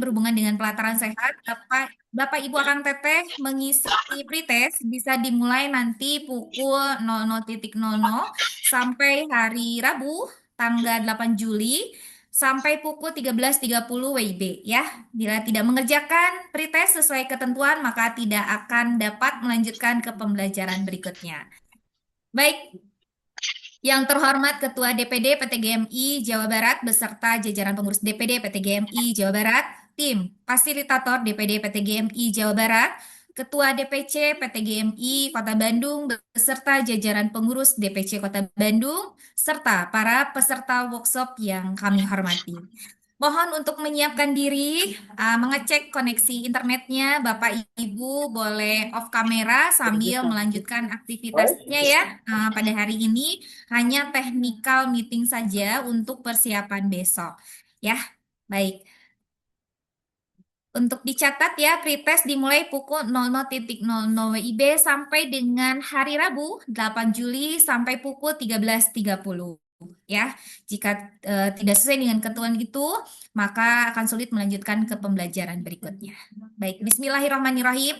berhubungan dengan pelataran sehat, Bapak Ibu Akang Teteh mengisi pretest bisa dimulai nanti pukul 00.00 sampai hari Rabu tanggal 8 Juli sampai pukul 13.30 WIB ya. Bila tidak mengerjakan pretest sesuai ketentuan, maka tidak akan dapat melanjutkan ke pembelajaran berikutnya. Baik, yang terhormat Ketua DPD PTGMI Jawa Barat beserta jajaran pengurus DPD PTGMI Jawa Barat, tim fasilitator DPD PTGMI Jawa Barat, Ketua DPC PTGMI Kota Bandung beserta jajaran pengurus DPC Kota Bandung, serta para peserta workshop yang kami hormati. Mohon untuk menyiapkan diri, mengecek koneksi internetnya. Bapak Ibu boleh off kamera sambil melanjutkan aktivitasnya ya. Pada hari ini hanya technical meeting saja untuk persiapan besok. Ya, baik. Untuk dicatat ya, pretest dimulai pukul 00.00 WIB sampai dengan hari Rabu 8 Juli sampai pukul 13.30 ya. Jika tidak sesuai dengan ketentuan itu, maka akan sulit melanjutkan ke pembelajaran berikutnya. Baik, Bismillahirrahmanirrahim.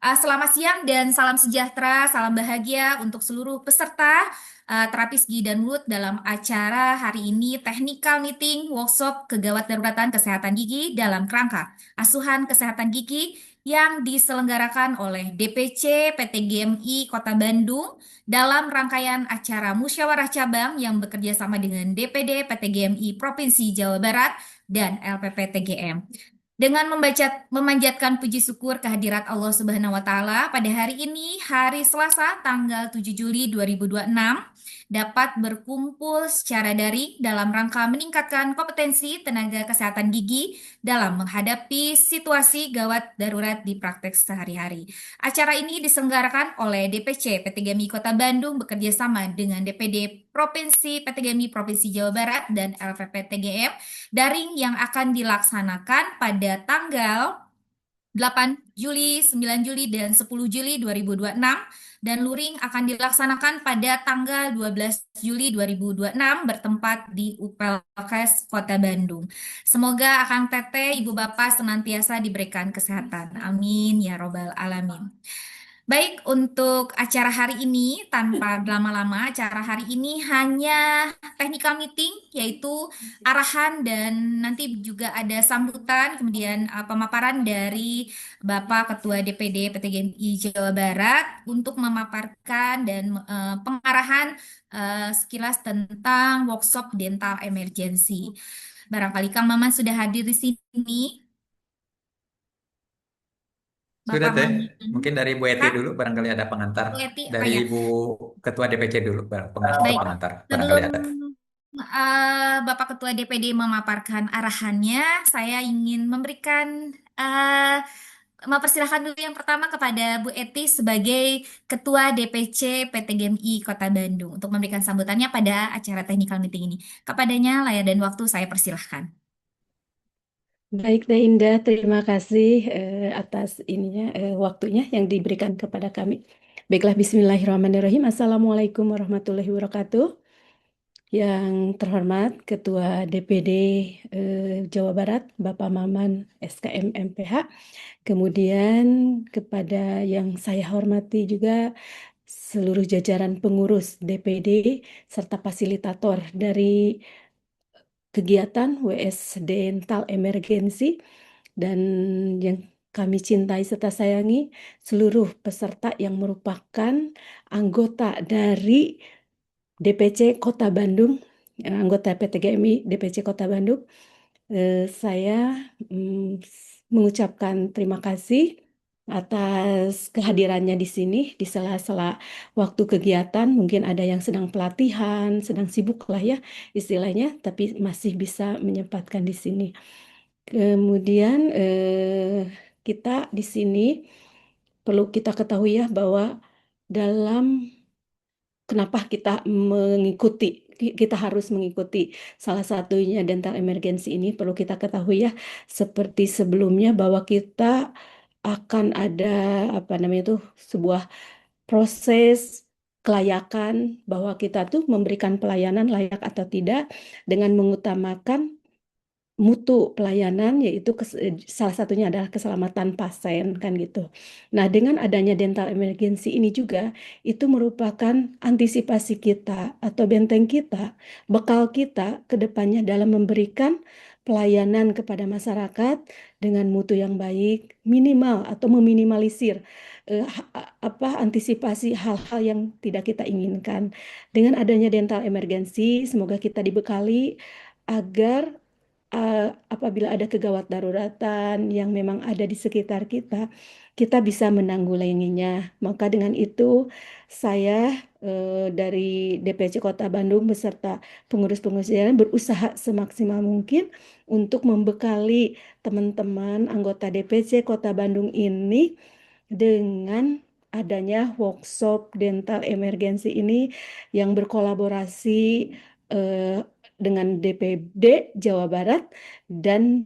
Selamat siang dan salam sejahtera, salam bahagia untuk seluruh peserta terapis gigi dan mulut dalam acara hari ini technical meeting workshop kegawat daruratan kesehatan gigi dalam kerangka asuhan kesehatan gigi yang diselenggarakan oleh DPC PTGMI Kota Bandung dalam rangkaian acara musyawarah cabang yang bekerja sama dengan DPD PTGMI Provinsi Jawa Barat dan LPP TGM. Dengan memanjatkan puji syukur kehadirat Allah Subhanahu wa taala pada hari ini, hari Selasa tanggal 7 Juli 2026, dapat berkumpul secara daring dalam rangka meningkatkan kompetensi tenaga kesehatan gigi dalam menghadapi situasi gawat darurat di praktek sehari-hari. Acara ini diselenggarakan oleh DPC PTGMI Kota Bandung bekerja sama dengan DPD Provinsi PTGMI Provinsi Jawa Barat dan LPP TGM daring yang akan dilaksanakan pada tanggal 8 Juli, 9 Juli, dan 10 Juli 2026 dan luring akan dilaksanakan pada tanggal 12 Juli 2026 bertempat di UPLKes Kota Bandung. Semoga Akang Teteh, Ibu Bapak senantiasa diberikan kesehatan. Amin ya robbal alamin. Baik, untuk acara hari ini, tanpa lama-lama, acara hari ini hanya technical meeting, yaitu arahan dan nanti juga ada sambutan, kemudian pemaparan dari Bapak Ketua DPD PTGMI Jawa Barat untuk memaparkan dan pengarahan sekilas tentang workshop dental emergency. Barangkali Kang Maman sudah hadir di sini, Sudah Bapak teh, Maman. mungkin dari Bu Eti Kak, dulu barangkali ada pengantar. Bu Eti, oh Dari ya. Ibu Ketua DPC dulu, Baik, pengantar barangkali sebelum ada. Bapak Ketua DPD memaparkan arahannya, saya ingin memberikan eh, mempersilahkan dulu yang pertama kepada Bu Eti sebagai Ketua DPC PTGMI Kota Bandung untuk memberikan sambutannya pada acara technical meeting ini. Kepadanya layar dan waktu saya persilahkan. Baik, Teh Indah, terima kasih atas waktunya yang diberikan kepada kami. Baiklah, Bismillahirrahmanirrahim. Assalamualaikum warahmatullahi wabarakatuh. Yang terhormat Ketua DPD Jawa Barat, Bapak Maman SKM MPH. Kemudian kepada yang saya hormati juga seluruh jajaran pengurus DPD serta fasilitator dari kegiatan WS Dental Emergency dan yang kami cintai serta sayangi seluruh peserta yang merupakan anggota dari DPC Kota Bandung, anggota PTGMI DPC Kota Bandung. Saya mengucapkan terima kasih atas kehadirannya di sini di sela-sela waktu kegiatan. Mungkin ada yang sedang pelatihan, sedang sibuk lah ya istilahnya, tapi masih bisa menyempatkan di sini. Kemudian kita di sini perlu kita ketahui ya bahwa dalam kenapa kita harus mengikuti salah satunya dental emergency ini perlu kita ketahui ya seperti sebelumnya bahwa kita akan ada apa namanya itu sebuah proses kelayakan bahwa kita tuh memberikan pelayanan layak atau tidak dengan mengutamakan mutu pelayanan, yaitu salah satunya adalah keselamatan pasien kan gitu. Nah, dengan adanya dental emergency ini juga itu merupakan antisipasi kita atau benteng kita, bekal kita ke depannya dalam memberikan pelayanan kepada masyarakat dengan mutu yang baik, minimal atau meminimalisir antisipasi hal-hal yang tidak kita inginkan. Dengan adanya dental emergency, semoga kita dibekali agar apabila ada kegawat daruratan yang memang ada di sekitar kita, kita bisa menanggulanginya. Maka dengan itu, saya dari DPC Kota Bandung beserta pengurus-pengurus jalan berusaha semaksimal mungkin untuk membekali teman-teman anggota DPC Kota Bandung ini dengan adanya workshop dental emergency ini yang berkolaborasi eh, dengan DPD Jawa Barat dan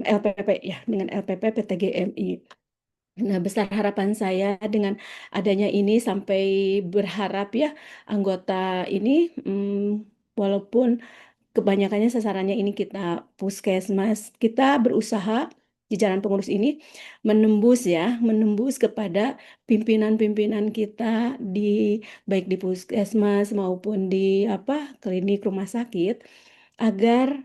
LPP ya, dengan LPP PTGMI. Nah, besar harapan saya dengan adanya ini sampai berharap ya anggota ini walaupun kebanyakannya sasarannya ini kita puskesmas, kita berusaha jajaran pengurus ini menembus kepada pimpinan-pimpinan kita di baik di puskesmas maupun di klinik rumah sakit agar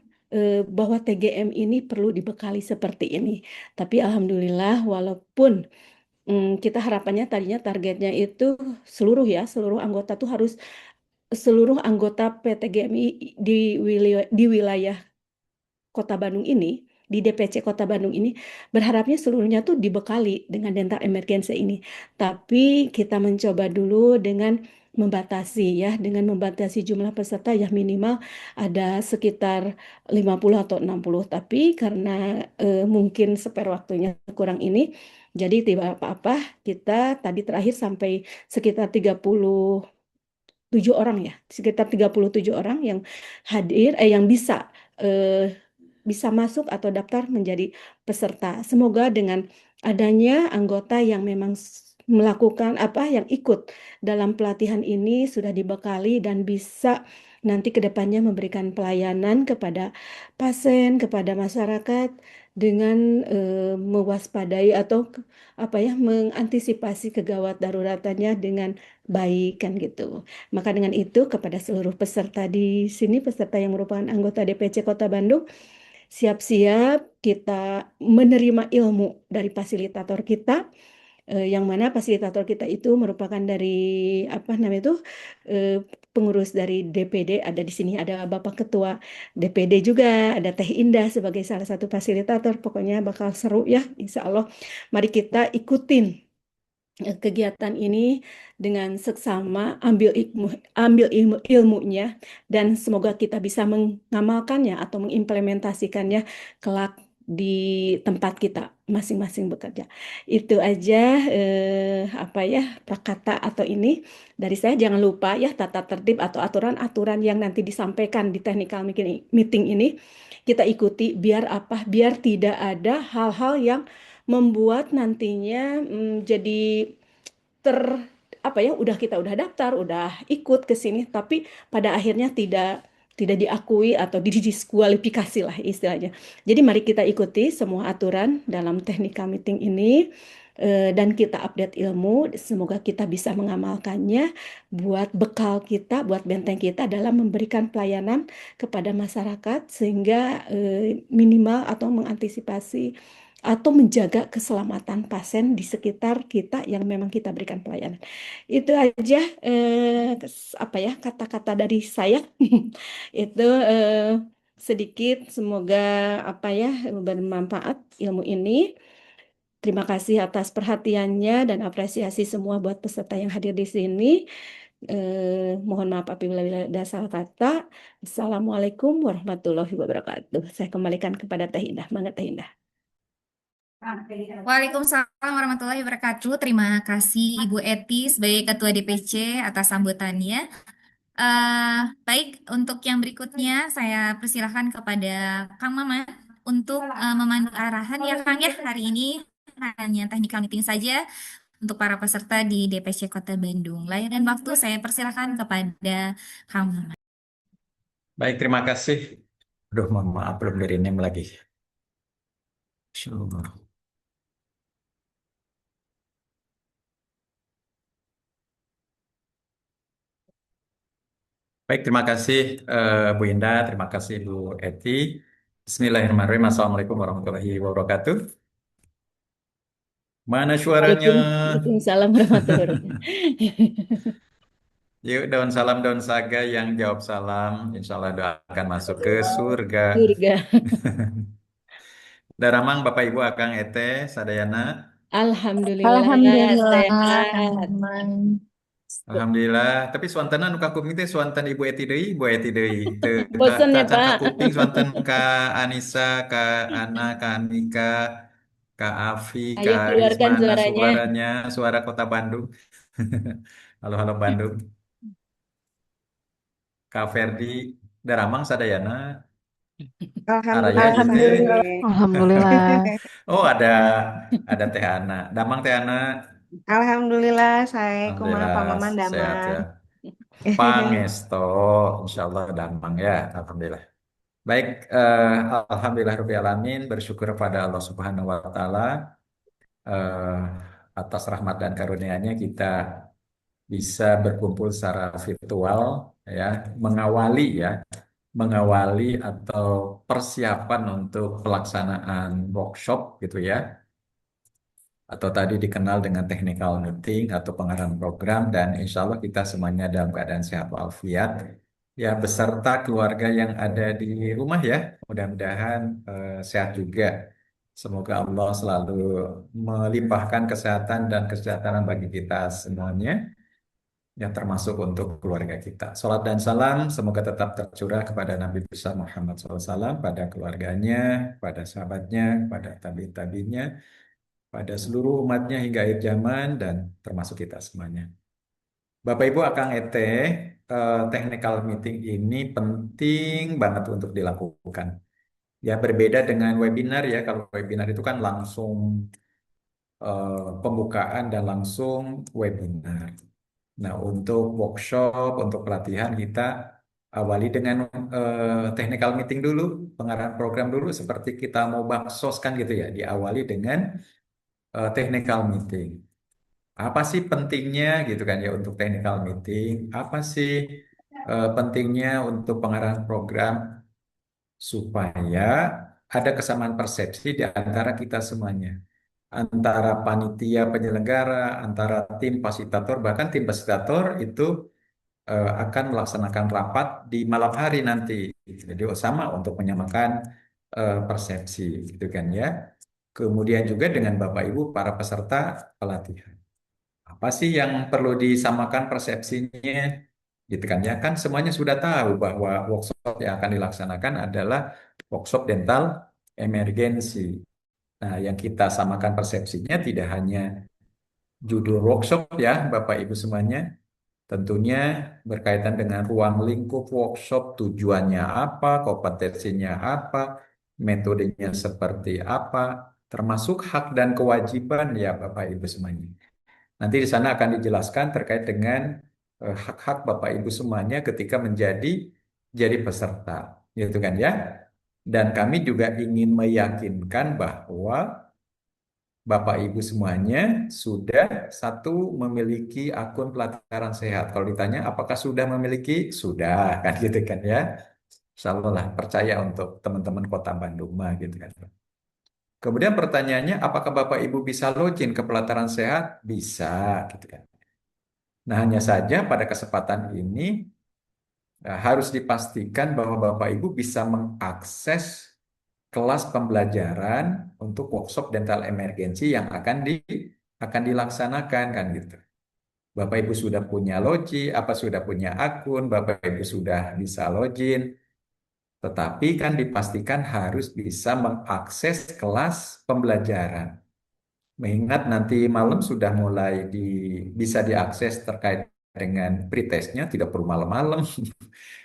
bahwa TGM ini perlu dibekali seperti ini. Tapi alhamdulillah walaupun kita harapannya tadinya targetnya itu seluruh anggota tuh harus seluruh anggota PTGMI di wilayah Kota Bandung ini, di DPC Kota Bandung ini, berharapnya seluruhnya tuh dibekali dengan dental emergency ini. Tapi kita mencoba dulu dengan membatasi ya, dengan membatasi jumlah peserta yang minimal ada sekitar 50 atau 60. Tapi karena mungkin spare waktunya kurang ini, jadi tidak apa-apa, kita tadi terakhir sampai sekitar 37 orang ya, sekitar 37 orang yang hadir, yang eh, bisa masuk atau daftar menjadi peserta. Semoga dengan adanya anggota yang memang melakukan yang ikut dalam pelatihan ini sudah dibekali dan bisa nanti ke depannya memberikan pelayanan kepada pasien, kepada masyarakat dengan mewaspadai atau mengantisipasi kegawat daruratannya dengan baik kan gitu. Maka dengan itu kepada seluruh peserta di sini, peserta yang merupakan anggota DPC Kota Bandung, siap-siap kita menerima ilmu dari fasilitator kita, yang mana fasilitator kita itu merupakan dari eh, pengurus dari DPD. Ada di sini ada Bapak Ketua DPD juga, ada Teh Indah sebagai salah satu fasilitator. Pokoknya bakal seru ya, Insya Allah. Mari kita ikutin kegiatan ini dengan seksama, ambil ilmunya, dan semoga kita bisa mengamalkannya atau mengimplementasikannya kelak di tempat kita masing-masing bekerja. Itu aja prakata atau ini dari saya. Jangan lupa ya tata tertib atau aturan-aturan yang nanti disampaikan di technical meeting ini kita ikuti, biar tidak ada hal-hal yang membuat nantinya jadi ter udah daftar, udah ikut ke sini, tapi pada akhirnya tidak diakui atau didiskualifikasi lah istilahnya. Jadi mari kita ikuti semua aturan dalam technical meeting ini, dan kita update ilmu. Semoga kita bisa mengamalkannya buat bekal kita, buat benteng kita dalam memberikan pelayanan kepada masyarakat sehingga minimal atau mengantisipasi atau menjaga keselamatan pasien di sekitar kita yang memang kita berikan pelayanan. Itu aja kata-kata dari saya. Itu sedikit, semoga bermanfaat ilmu ini. Terima kasih atas perhatiannya dan apresiasi semua buat peserta yang hadir di sini. Mohon maaf apabila ada salah kata. Assalamualaikum warahmatullahi wabarakatuh. Saya kembalikan kepada Teh Indah. Mangga Teh Indah. Waalaikumsalam warahmatullahi wabarakatuh. Terima kasih Ibu Eti sebagai Ketua DPC atas sambutannya. Baik, untuk yang berikutnya saya persilahkan kepada Kang Maman untuk memandu arahan ya Kang ya. Hari ini hanya technical meeting saja untuk para peserta di DPC Kota Bandung. Lain dan waktu saya persilahkan kepada Kang Maman. Baik, terima kasih Aduh, mohon maaf belum dari name lagi. Insyaallah. Baik, terima kasih Bu Indah, terima kasih Bu Eti. Bismillahirrahmanirrahim. Assalamualaikum warahmatullahi wabarakatuh. Mana suaranya? Waalaikumsalam warahmatullahi wabarakatuh. Yuk, daun salam, daun saga yang jawab salam. Insya Allah doakan masuk ke surga. Surga. Daramang Bapak Ibu Akang Ete Sadayana. Alhamdulillah Alhamdulillah, sehat. teman-teman. Alhamdulillah. Tapi swantenan nu kakuping teh swanten Ibu Eti deui, Bu Eti deui. Teu Bosen ya, tacan Pak. kakuping swanten ka Anissa, ka Ana, ka Anika, ka Afi, ka Ayo Risma, keluarkan nah suaranya. suaranya, suara Kota Bandung. Halo, halo Bandung. Kak Ferdi, Daramang Sadayana, Araya Alhamdulillah, ieu teh. saya. Alhamdulillah. Oh, ada Teh Ana. Damang Teh Ana. Alhamdulillah, saya kumaha Alhamdulillah Pak Maman sehat Damang. ya. Pangesto, insya Allah damang ya. Alhamdulillah. Baik, Alhamdulillah Rabbil Alamin. Bersyukur pada Allah Subhanahu Wa Taala eh, atas rahmat dan karunia-Nya kita bisa berkumpul secara virtual ya, mengawali atau persiapan untuk pelaksanaan workshop gitu ya, atau tadi dikenal dengan technical meeting atau pengarahan program, dan insya Allah kita semuanya dalam keadaan sehat walafiat ya, beserta keluarga yang ada di rumah ya, mudah-mudahan sehat juga. Semoga Allah selalu melimpahkan kesehatan dan kesejahteraan bagi kita semuanya, yang termasuk untuk keluarga kita. Salat dan salam semoga tetap tercurah kepada Nabi besar Muhammad SAW, pada keluarganya, pada sahabatnya, pada tabi-tabinya, pada seluruh umatnya hingga akhir zaman, dan termasuk kita semuanya. Bapak Ibu Akang Ete, technical meeting ini penting banget untuk dilakukan. Ya, berbeda dengan webinar ya. Kalau webinar itu kan langsung pembukaan dan langsung webinar. Nah, untuk workshop, untuk pelatihan kita awali dengan technical meeting dulu, pengarahan program dulu, seperti kita mau baksos kan gitu ya, diawali dengan technical meeting. Apa sih pentingnya gitu kan ya untuk technical meeting? Apa sih pentingnya untuk pengarahan program supaya ada kesamaan persepsi di antara kita semuanya, antara panitia penyelenggara, antara tim fasilitator, bahkan tim fasilitator itu akan melaksanakan rapat di malam hari nanti. Jadi sama untuk menyamakan persepsi gitu kan ya. Kemudian juga dengan Bapak Ibu para peserta pelatihan. Apa sih yang perlu disamakan persepsinya? Gitu kan ya. Kan semuanya sudah tahu bahwa workshop yang akan dilaksanakan adalah workshop dental emergency. Nah, yang kita samakan persepsinya tidak hanya judul workshop ya, Bapak Ibu semuanya, tentunya berkaitan dengan ruang lingkup workshop, tujuannya apa, kompetensinya apa, metodenya seperti apa, termasuk hak dan kewajiban ya Bapak Ibu semuanya. Nanti di sana akan dijelaskan terkait dengan hak-hak Bapak Ibu semuanya ketika jadi peserta, gitu kan ya. Dan kami juga ingin meyakinkan bahwa Bapak Ibu semuanya sudah satu memiliki akun pelataran sehat. Kalau ditanya apakah sudah memiliki, sudah kan gitu kan ya. Insya Allah lah percaya untuk teman-teman Kota Bandung mah gitu kan. Kemudian pertanyaannya, apakah Bapak Ibu bisa login ke pelataran sehat? Bisa gitu kan. Nah, hanya saja pada kesempatan ini harus dipastikan bahwa Bapak Ibu bisa mengakses kelas pembelajaran untuk workshop dental emergency yang akan dilaksanakan kan gitu. Bapak Ibu sudah punya logi, apa sudah punya akun, Bapak Ibu sudah bisa login, tetapi kan dipastikan harus bisa mengakses kelas pembelajaran. Mengingat nanti malam sudah mulai bisa diakses terkait dengan pretestnya, tidak perlu malam-malam.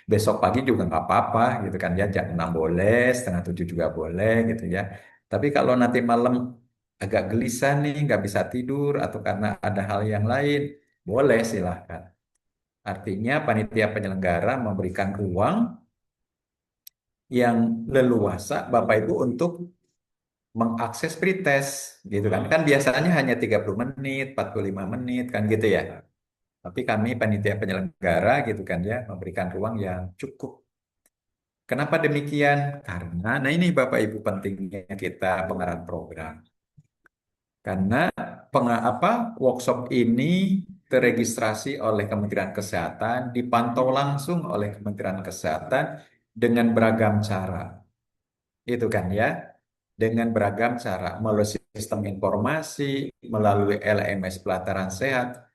Besok pagi juga nggak apa-apa gitu kan ya, jam 6 boleh, setengah 7 juga boleh gitu ya. Tapi kalau nanti malam agak gelisah nih, nggak bisa tidur atau karena ada hal yang lain, boleh silahkan. Artinya panitia penyelenggara memberikan ruang yang leluasa Bapak Ibu untuk mengakses pretest gitu kan. Kan biasanya hanya 30 menit, 45 menit kan gitu ya. Tapi kami panitia penyelenggara gitu kan ya memberikan ruang yang cukup. Kenapa demikian? Karena nah ini Bapak Ibu pentingnya kita pengarahan program. Karena workshop ini teregistrasi oleh Kementerian Kesehatan, dipantau langsung oleh Kementerian Kesehatan dengan beragam cara. Itu kan ya, dengan beragam cara melalui sistem informasi, melalui LMS pelataran sehat,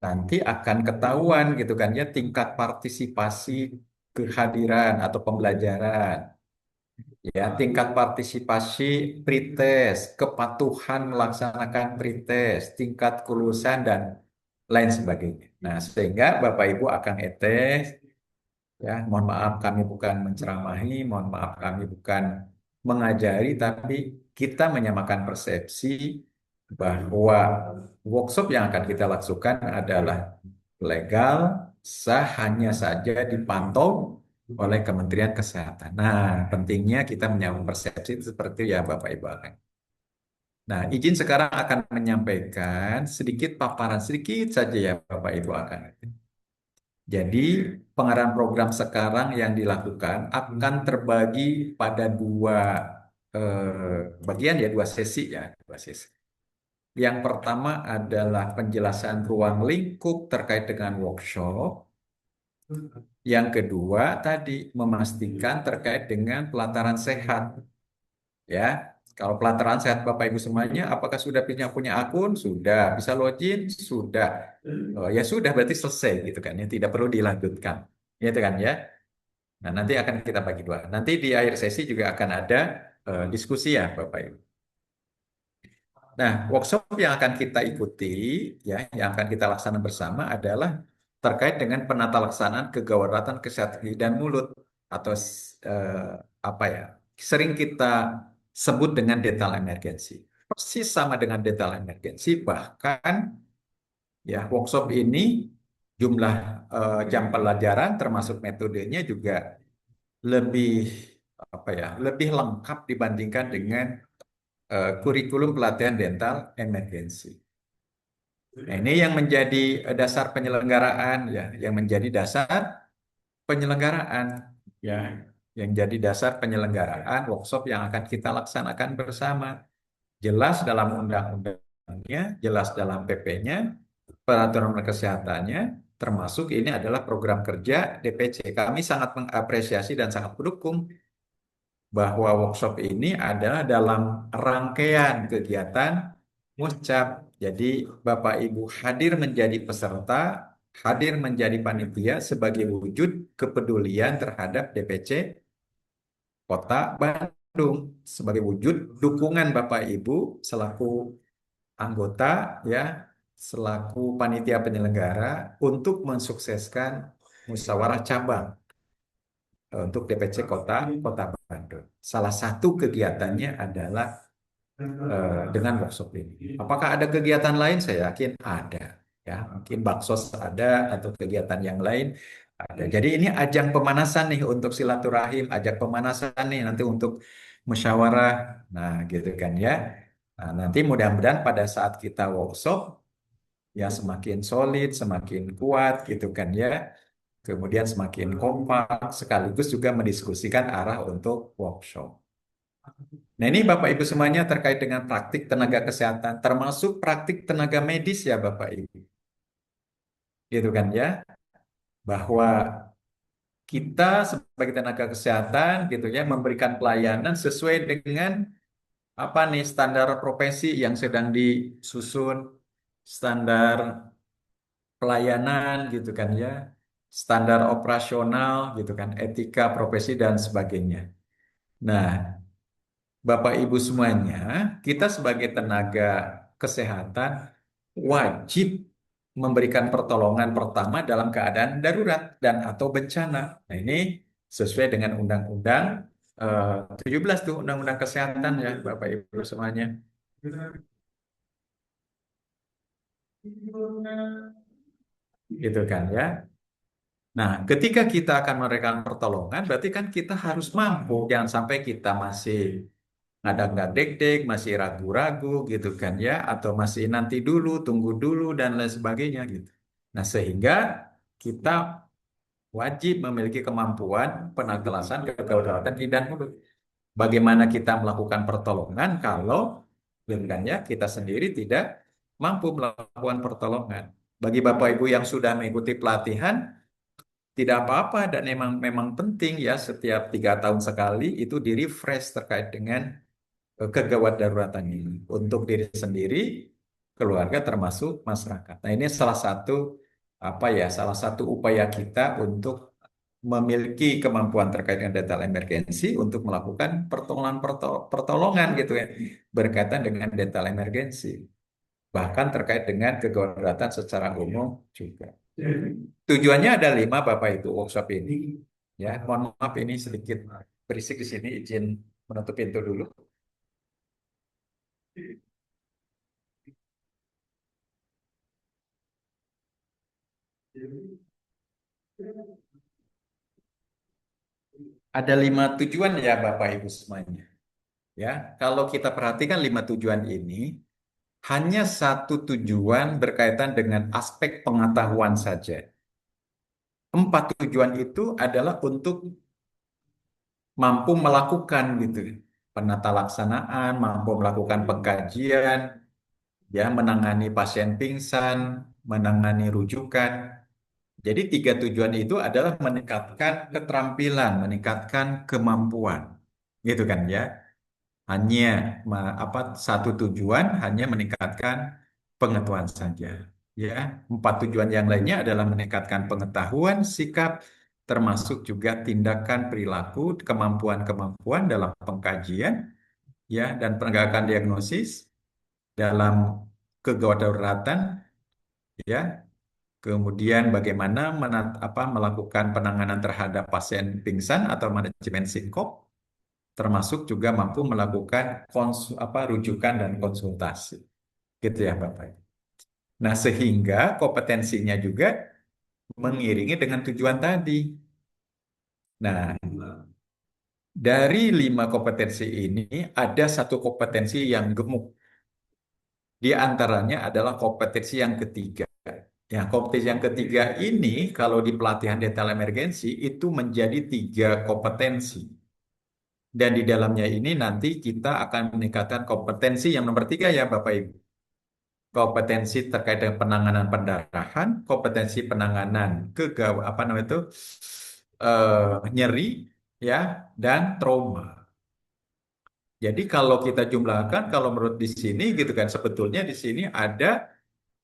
nanti akan ketahuan gitu kan ya tingkat partisipasi kehadiran atau pembelajaran. Ya, tingkat partisipasi pretest, kepatuhan melaksanakan pretest, tingkat kelulusan dan lain sebagainya. Nah, sehingga Bapak Ibu akan etes, ya, mohon maaf kami bukan menceramahi, mohon maaf kami bukan mengajari, tapi kita menyamakan persepsi bahwa workshop yang akan kita lakukan adalah legal, sah, hanya saja dipantau oleh Kementerian Kesehatan. Nah, pentingnya kita menyambung persepsi itu seperti ya Bapak Ibu. Nah, izin sekarang akan menyampaikan sedikit paparan sedikit saja ya Bapak Ibu akan. Jadi, pengarahan program sekarang yang dilakukan akan terbagi pada dua bagian ya, dua sesi ya, dua sesi. Yang pertama adalah penjelasan ruang lingkup terkait dengan workshop. Yang kedua tadi memastikan terkait dengan pelataran sehat. Ya, kalau pelataran sehat Bapak Ibu semuanya, apakah sudah punya akun? Sudah. Bisa login? Sudah. Oh, ya sudah berarti selesai gitu kan ya, tidak perlu dilanjutkan. Gitu kan ya. Nah, nanti akan kita bagi dua. Nanti di akhir sesi juga akan ada diskusi ya Bapak Ibu. Nah, workshop yang akan kita ikuti, ya, yang akan kita laksanakan bersama adalah terkait dengan penata laksanaan kegawaratan kesehatan gigi dan mulut atau eh, apa ya, sering kita sebut dengan detail emergency. Persis sama dengan detail emergency, bahkan ya workshop ini jumlah jam pelajaran termasuk metodenya juga lebih apa ya, lebih lengkap dibandingkan dengan kurikulum pelatihan dental emergency. Nah, ini yang menjadi dasar penyelenggaraan ya, yang menjadi dasar penyelenggaraan ya, yang jadi dasar penyelenggaraan workshop yang akan kita laksanakan bersama. Jelas dalam undang-undangnya, jelas dalam PP-nya, peraturan kesehatannya, termasuk ini adalah program kerja DPC. Kami sangat mengapresiasi dan sangat mendukung bahwa workshop ini adalah dalam rangkaian kegiatan Muscap. Jadi Bapak Ibu hadir menjadi peserta, hadir menjadi panitia sebagai wujud kepedulian terhadap DPC Kota Bandung, sebagai wujud dukungan Bapak Ibu selaku anggota ya, selaku panitia penyelenggara untuk mensukseskan musyawarah cabang untuk DPC Kota Bandung. Salah satu kegiatannya adalah dengan workshop ini. Apakah ada kegiatan lain? Saya yakin ada. Ya, mungkin baksos ada atau kegiatan yang lain ada. Jadi ini ajang pemanasan nih untuk silaturahim, ajang pemanasan nih nanti untuk musyawarah. Nah, gitu kan ya. Nah, nanti mudah-mudahan pada saat kita workshop ya semakin solid, semakin kuat gitu kan ya. Kemudian semakin kompak sekaligus juga mendiskusikan arah untuk workshop. Nah, ini Bapak Ibu semuanya terkait dengan praktik tenaga kesehatan, termasuk praktik tenaga medis ya Bapak Ibu. Gitu kan ya, bahwa kita sebagai tenaga kesehatan gitu ya memberikan pelayanan sesuai dengan apa nih standar profesi yang sedang disusun, standar pelayanan gitu kan ya, standar operasional gitu kan, etika profesi dan sebagainya. Nah, Bapak Ibu semuanya, kita sebagai tenaga kesehatan wajib memberikan pertolongan pertama dalam keadaan darurat dan atau bencana. Nah, ini sesuai dengan Undang-Undang 17 tuh, Undang-Undang Kesehatan ya, Bapak Ibu semuanya. Gitu kan ya. Nah, ketika kita akan memberikan pertolongan, berarti kan kita harus mampu. Jangan sampai kita masih nggak dek-dek, masih ragu-ragu gitu kan ya, atau masih nanti dulu, tunggu dulu dan lain sebagainya gitu. Nah, sehingga kita wajib memiliki kemampuan penangkelasan kedaulatan ide dan mulut. Bagaimana kita melakukan pertolongan kalau sebenarnya kita sendiri tidak mampu melakukan pertolongan. Bagi Bapak Ibu yang sudah mengikuti pelatihan, tidak apa-apa dan memang penting ya setiap 3 tahun sekali itu di refresh terkait dengan kegawat daruratan ini untuk diri sendiri, keluarga termasuk masyarakat. Nah ini salah satu apa ya salah satu upaya kita untuk memiliki kemampuan terkait dengan data emergensi untuk melakukan pertolongan gitu ya berkaitan dengan data emergensi bahkan terkait dengan kedaruratan secara umum juga. Tujuannya ada 5 Bapak Ibu workshop ini. Ya, mohon maaf ini sedikit berisik di sini, izin menutup pintu dulu. Ada 5 tujuan ya Bapak Ibu semuanya. Ya, kalau kita perhatikan 5 tujuan ini, hanya satu tujuan berkaitan dengan aspek pengetahuan saja. 4 tujuan itu adalah untuk mampu melakukan gitu, penata laksanaan, mampu melakukan pengkajian, ya, menangani pasien pingsan, menangani rujukan. Jadi 3 tujuan itu adalah meningkatkan keterampilan, meningkatkan kemampuan, gitu kan ya. Hanya satu tujuan hanya meningkatkan pengetahuan saja. Ya, 4 tujuan yang lainnya adalah meningkatkan pengetahuan, sikap, termasuk juga tindakan perilaku, kemampuan-kemampuan dalam pengkajian, ya, dan penegakan diagnosis dalam kegawat dauratan, ya. Kemudian bagaimana melakukan penanganan terhadap pasien pingsan atau manajemen sinkop, termasuk juga mampu melakukan rujukan dan konsultasi. Gitu ya Bapak. Nah, sehingga kompetensinya juga mengiringi dengan tujuan tadi. Nah, dari 5 kompetensi ini ada satu kompetensi yang gemuk. Di antaranya adalah kompetensi yang ketiga. Ya, kompetensi yang ketiga ini kalau di pelatihan detail emergensi itu menjadi 3 kompetensi. Dan di dalamnya ini nanti kita akan meningkatkan kompetensi yang nomor 3 ya Bapak Ibu. Kompetensi terkait dengan penanganan pendarahan, kompetensi penanganan nyeri, ya, dan trauma. Jadi kalau kita jumlahkan, kalau menurut di sini gitu kan, sebetulnya di sini ada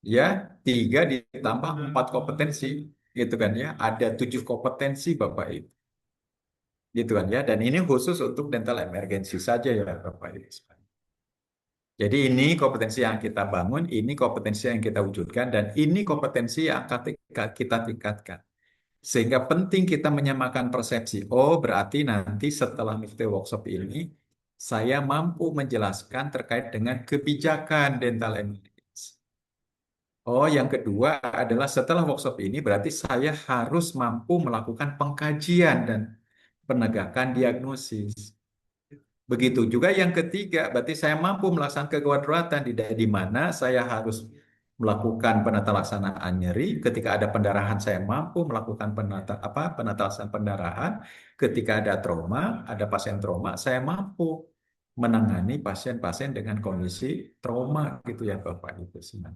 ya 3 ditambah 4 kompetensi, gitu kan ya, ada 7 kompetensi Bapak Ibu, gitu kan ya, dan ini khusus untuk dental emergency saja ya Bapak Ibu. Jadi ini kompetensi yang kita bangun, ini kompetensi yang kita wujudkan, dan ini kompetensi yang akan kita tingkatkan. Sehingga penting kita menyamakan persepsi. Oh, berarti nanti setelah mengikuti workshop ini, saya mampu menjelaskan terkait dengan kebijakan dental emergency. Oh, yang kedua adalah setelah workshop ini berarti saya harus mampu melakukan pengkajian dan penegakan diagnosis. Begitu juga yang ketiga, berarti saya mampu melaksanakan kedaruratan di mana saya harus melakukan penata laksanaan nyeri. Ketika ada pendarahan, saya mampu melakukan penata laksanaan pendarahan. Ketika ada trauma, ada pasien trauma, saya mampu menangani pasien-pasien dengan kondisi trauma gitu ya Bapak Ibu semua.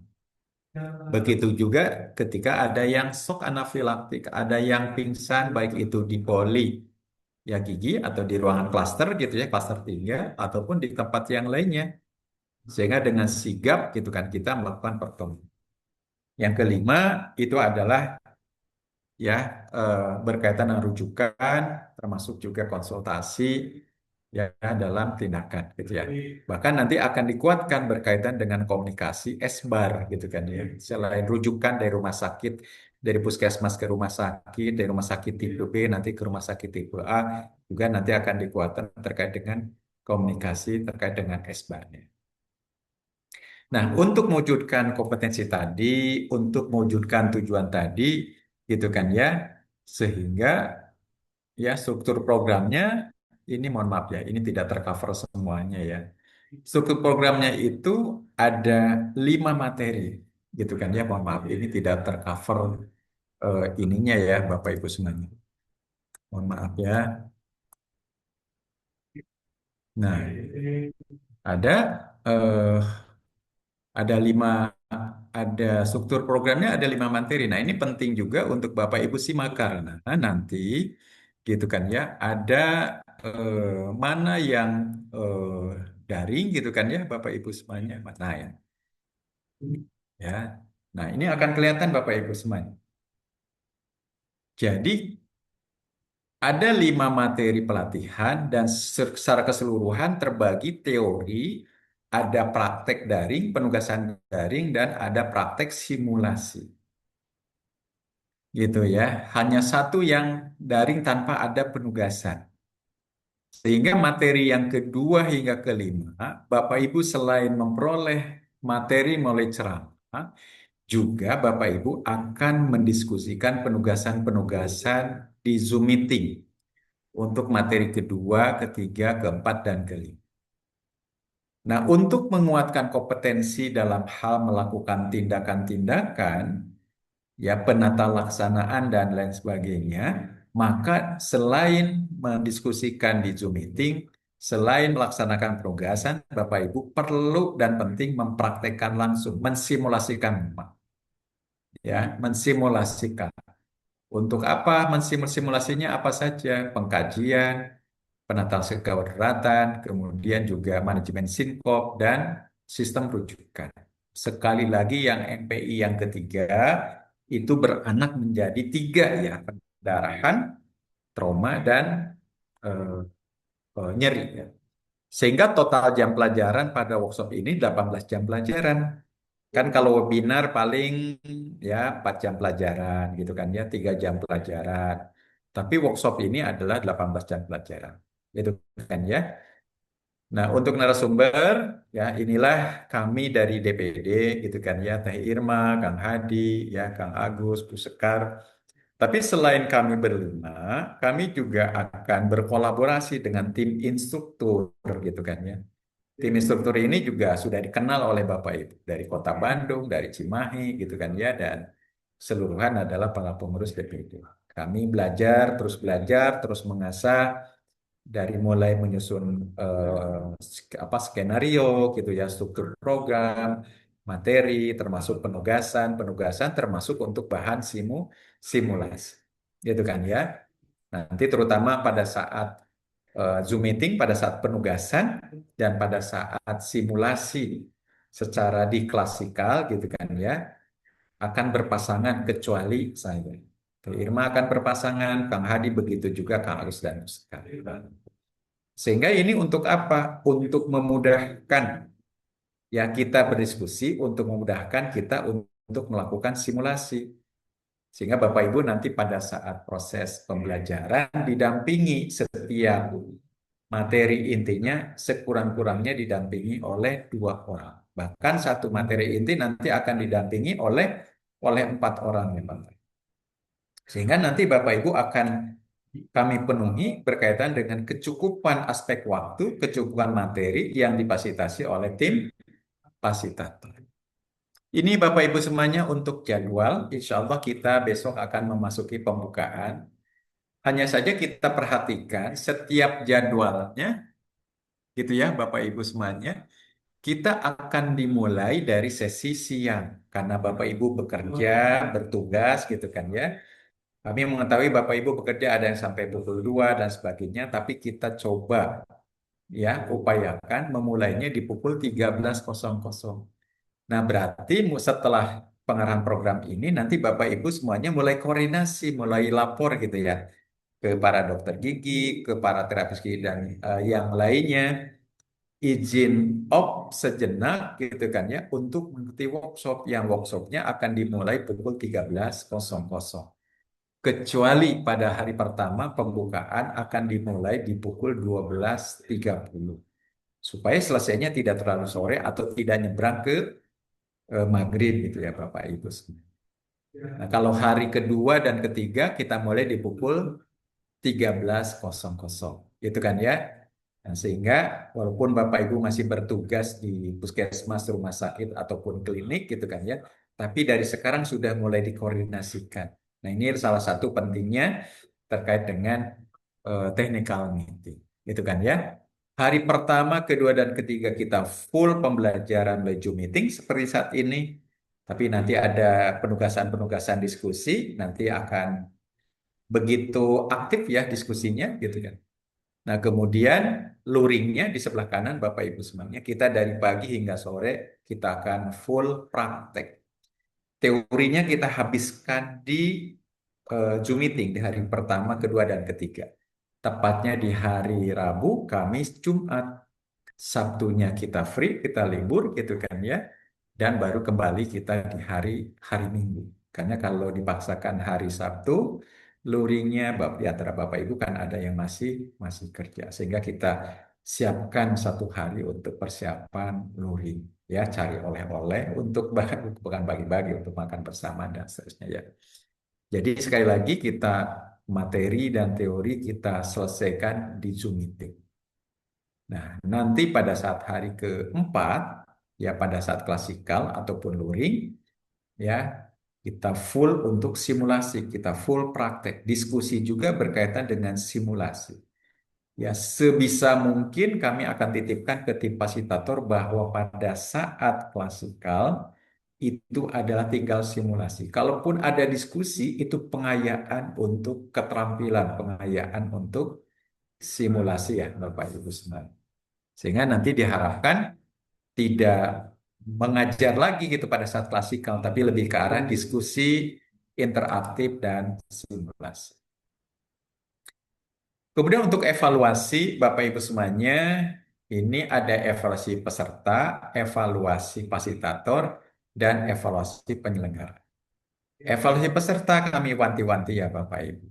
Begitu juga ketika ada yang shock anafilaktik, ada yang pingsan baik itu di poli ya gigi atau di ruangan klaster gitu ya, klaster 3 ataupun di tempat yang lainnya. Sehingga dengan sigap gitu kan kita melakukan pertolongan. Yang kelima itu adalah ya berkaitan dengan rujukan termasuk juga konsultasi ya dalam tindakan gitu ya. Bahkan nanti akan dikuatkan berkaitan dengan komunikasi SBAR gitu kan ya. Selain rujukan dari rumah sakit, dari puskesmas ke rumah sakit, dari rumah sakit tipe B nanti ke rumah sakit tipe A, juga nanti akan dikuatkan terkait dengan komunikasi terkait dengan SBAR-nya. Nah, untuk mewujudkan kompetensi tadi, untuk mewujudkan tujuan tadi, gitu kan ya, Sehingga ya struktur programnya ini mohon maaf ya, ini tidak tercover semuanya ya. Struktur programnya itu ada 5 materi, gitu kan ya. Mohon maaf, ini tidak tercover ininya ya, Bapak Ibu semuanya. Mohon maaf ya. Nah, ada eh, ada lima ada struktur programnya ada 5 materi. Nah, ini penting juga untuk Bapak Ibu simak karena nanti gitu kan ya, ada mana yang daring gitu kan ya Bapak Ibu semuanya. Nah ya. Nah, ini akan kelihatan Bapak Ibu semuanya. Jadi ada 5 materi pelatihan dan secara keseluruhan terbagi teori, ada praktek daring, penugasan daring, dan ada praktek simulasi. Gitu ya. Hanya satu yang daring tanpa ada penugasan. Sehingga materi yang kedua hingga kelima, Bapak Ibu selain memperoleh materi melalui ceramah, juga Bapak Ibu akan mendiskusikan penugasan-penugasan di Zoom meeting untuk materi kedua, ketiga, keempat, dan kelima. Nah, untuk menguatkan kompetensi dalam hal melakukan tindakan-tindakan, ya penata laksanaan dan lain sebagainya, maka selain mendiskusikan di Zoom meeting, selain melaksanakan penugasan, Bapak Ibu perlu dan penting mempraktekkan langsung, mensimulasikan, ya, mensimulasikan. Untuk apa mensimulasinya apa saja? Pengkajian, penata kedaruratan, kemudian juga manajemen sinkop dan sistem rujukan. Sekali lagi yang MPI yang ketiga itu beranak menjadi 3 ya, pendarahan, trauma dan eh, nyeri ya. Sehingga total jam pelajaran pada workshop ini 18 jam pelajaran. Kan kalau webinar paling ya 4 jam pelajaran gitu kan ya, 3 jam pelajaran. Tapi workshop ini adalah 18 jam pelajaran. Gitu kan ya. Nah, untuk narasumber, ya inilah kami dari DPD, gitu kan ya, Teh Irma, Kang Hadi, ya, Kang Agus, Bu Sekar. Tapi selain kami berlima, kami juga akan berkolaborasi dengan tim instruktur, gitu kan ya. Tim instruktur ini juga sudah dikenal oleh Bapak Ibu dari Kota Bandung, dari Cimahi, gitu kan ya, dan seluruhan adalah para pengurus DPD. Kami belajar, terus mengasah dari mulai menyusun skenario gitu ya, struktur program, materi, termasuk penugasan termasuk untuk bahan simulasi, gitu kan ya. Nanti terutama pada saat Zoom meeting, pada saat penugasan dan pada saat simulasi secara di klasikal gitu kan ya, akan berpasangan kecuali saya. Irma akan berpasangan, Kang Hadi begitu juga Kang Agus dan Ustaz. Sehingga ini untuk apa? Untuk memudahkan ya kita berdiskusi, untuk memudahkan kita untuk melakukan simulasi. Sehingga Bapak Ibu nanti pada saat proses pembelajaran didampingi setiap materi intinya sekurang-kurangnya didampingi oleh 2 orang. Bahkan satu materi inti nanti akan didampingi oleh 4 orang ya Bapak. Sehingga nanti Bapak Ibu akan kami penuhi berkaitan dengan kecukupan aspek waktu, kecukupan materi yang difasilitasi oleh tim fasilitator. Ini Bapak Ibu semuanya untuk jadwal. Insya Allah kita besok akan memasuki pembukaan. Hanya saja kita perhatikan setiap jadwalnya, gitu ya Bapak Ibu semuanya. Kita akan dimulai dari sesi siang. Karena Bapak Ibu bekerja, bertugas gitu kan ya. Kami mengetahui Bapak Ibu bekerja ada yang sampai pukul 2 dan sebagainya, tapi kita coba ya upayakan memulainya di pukul 13.00. Nah, berarti setelah pengarahan program ini nanti Bapak Ibu semuanya mulai koordinasi, mulai lapor gitu ya ke para dokter gigi, ke para terapis gigi dan yang lainnya izin off sejenak gitu kan ya untuk mengikuti workshop yang workshopnya akan dimulai pukul 13.00. Kecuali pada hari pertama pembukaan akan dimulai di pukul 12.30. Supaya selesainya tidak terlalu sore atau tidak nyebrang ke maghrib gitu ya Bapak Ibu. Nah, kalau hari kedua dan ketiga kita mulai di pukul 13.00. Gitu kan ya. Nah, sehingga walaupun Bapak Ibu masih bertugas di puskesmas, rumah sakit ataupun klinik gitu kan ya, tapi dari sekarang sudah mulai dikoordinasikan. Nah, ini salah satu pentingnya terkait dengan technical meeting. Gitu kan ya. Hari pertama, kedua, dan ketiga kita full pembelajaran by Zoom meeting seperti saat ini. Tapi nanti ada penugasan-penugasan diskusi, nanti akan begitu aktif ya diskusinya gitu kan. Nah, kemudian luringnya di sebelah kanan Bapak Ibu semuanya, kita dari pagi hingga sore kita akan full praktek. Teorinya kita habiskan di Zoom meeting di hari pertama, kedua, dan ketiga. Tepatnya di hari Rabu, Kamis, Jumat. Sabtunya kita free, kita libur gitu kan ya. Dan baru kembali kita di hari Minggu. Karena kalau dipaksakan hari Sabtu, luringnya di antara Bapak Ibu kan ada yang masih kerja. Sehingga kita siapkan satu hari untuk persiapan luring. Ya, cari oleh-oleh untuk bukan bagi-bagi, untuk makan bersama dan seterusnya ya. Jadi sekali lagi kita materi dan teori kita selesaikan di Zoom meeting. Nah, nanti pada saat hari keempat, ya pada saat klasikal ataupun luring, ya kita full untuk simulasi, kita full praktek. Diskusi juga berkaitan dengan simulasi. Ya, sebisa mungkin kami akan titipkan ke tim fasilitator bahwa pada saat klasikal itu adalah tinggal simulasi. Kalaupun ada diskusi, itu pengayaan untuk keterampilan, pengayaan untuk simulasi ya, Bapak Ibu semua. Sehingga nanti diharapkan tidak mengajar lagi gitu pada saat klasikal, tapi lebih ke arah diskusi interaktif dan simulasi. Kemudian untuk evaluasi Bapak Ibu semuanya, ini ada evaluasi peserta, evaluasi fasilitator, dan evaluasi penyelenggara. Evaluasi peserta kami wanti-wanti ya Bapak Ibu.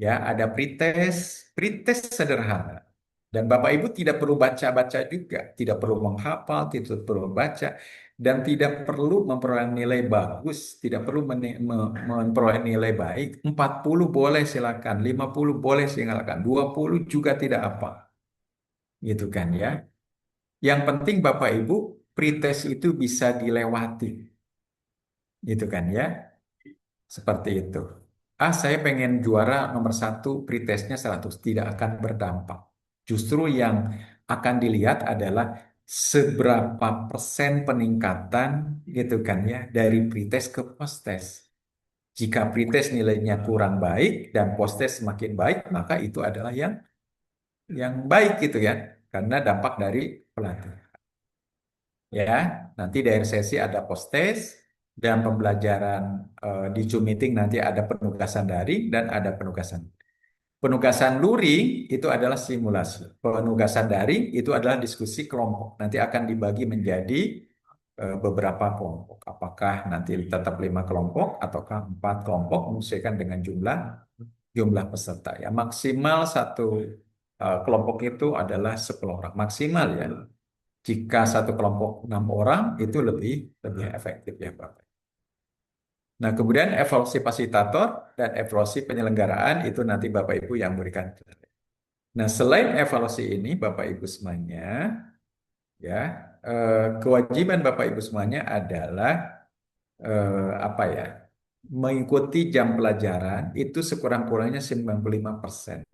Ya, ada pretest sederhana. Dan Bapak Ibu tidak perlu baca-baca juga, tidak perlu menghafal, tidak perlu baca, dan tidak perlu memperoleh nilai bagus, tidak perlu memperoleh nilai baik. 40 boleh silakan, 50 boleh silakan, 20 juga tidak apa. Gitu kan ya. Yang penting Bapak Ibu, pretest itu bisa dilewati. Gitu kan ya. Seperti itu. Saya pengen juara nomor 1, pretestnya 100. Tidak akan berdampak. Justru yang akan dilihat adalah seberapa persen peningkatan gitu kan ya dari pretest ke posttest. Jika pretest nilainya kurang baik dan posttest semakin baik, maka itu adalah yang baik gitu ya. Karena dampak dari pelatih. Ya, nanti dari sesi ada posttest dan pembelajaran di Zoom meeting nanti ada penugasan daring dan ada penugasan. Penugasan luring itu adalah simulasi. Penugasan daring itu adalah diskusi kelompok. Nanti akan dibagi menjadi beberapa kelompok. Apakah nanti tetap 5 kelompok ataukah 4 kelompok menyesuaikan dengan jumlah peserta. Ya, maksimal satu kelompok itu adalah 10 orang maksimal ya. Jika satu kelompok 6 orang itu lebih efektif ya Bapak. Nah, kemudian evaluasi fasilitator dan evaluasi penyelenggaraan itu nanti Bapak Ibu yang memberikan. Nah, selain evaluasi ini Bapak Ibu semuanya ya kewajiban Bapak Ibu semuanya adalah apa ya? Mengikuti jam pelajaran itu sekurang-kurangnya 95%.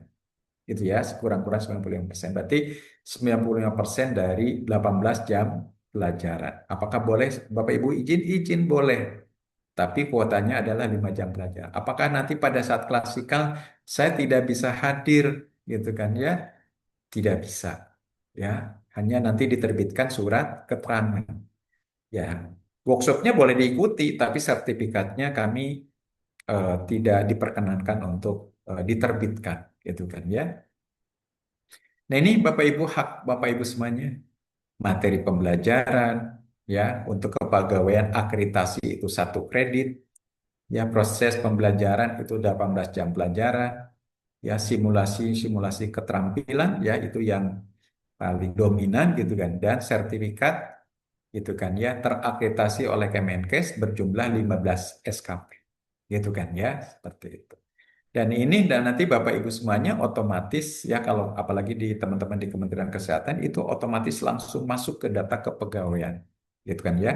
Gitu ya, sekurang-kurang 95%. Berarti 95% dari 18 jam pelajaran. Apakah boleh Bapak Ibu izin? Izin boleh. Tapi kuotanya adalah 5 jam pelajaran. Apakah nanti pada saat klasikal saya tidak bisa hadir gitu kan ya? Tidak bisa. Ya, hanya nanti diterbitkan surat keterangan. Ya, workshopnya boleh diikuti, tapi sertifikatnya kami tidak diperkenankan untuk diterbitkan, gitu kan ya. Nah ini Bapak Ibu hak Bapak Ibu semuanya materi pembelajaran ya untuk kepegawaian akreditasi itu 1 kredit ya proses pembelajaran itu 18 jam pelajaran ya simulasi keterampilan ya itu yang paling dominan gitu kan dan sertifikat gitu kan ya terakreditasi oleh Kemenkes berjumlah 15 SKP. gitu kan ya, seperti itu. Dan nanti Bapak Ibu semuanya otomatis ya, kalau apalagi di teman-teman di Kementerian Kesehatan itu otomatis langsung masuk ke data kepegawaian, gitu kan ya.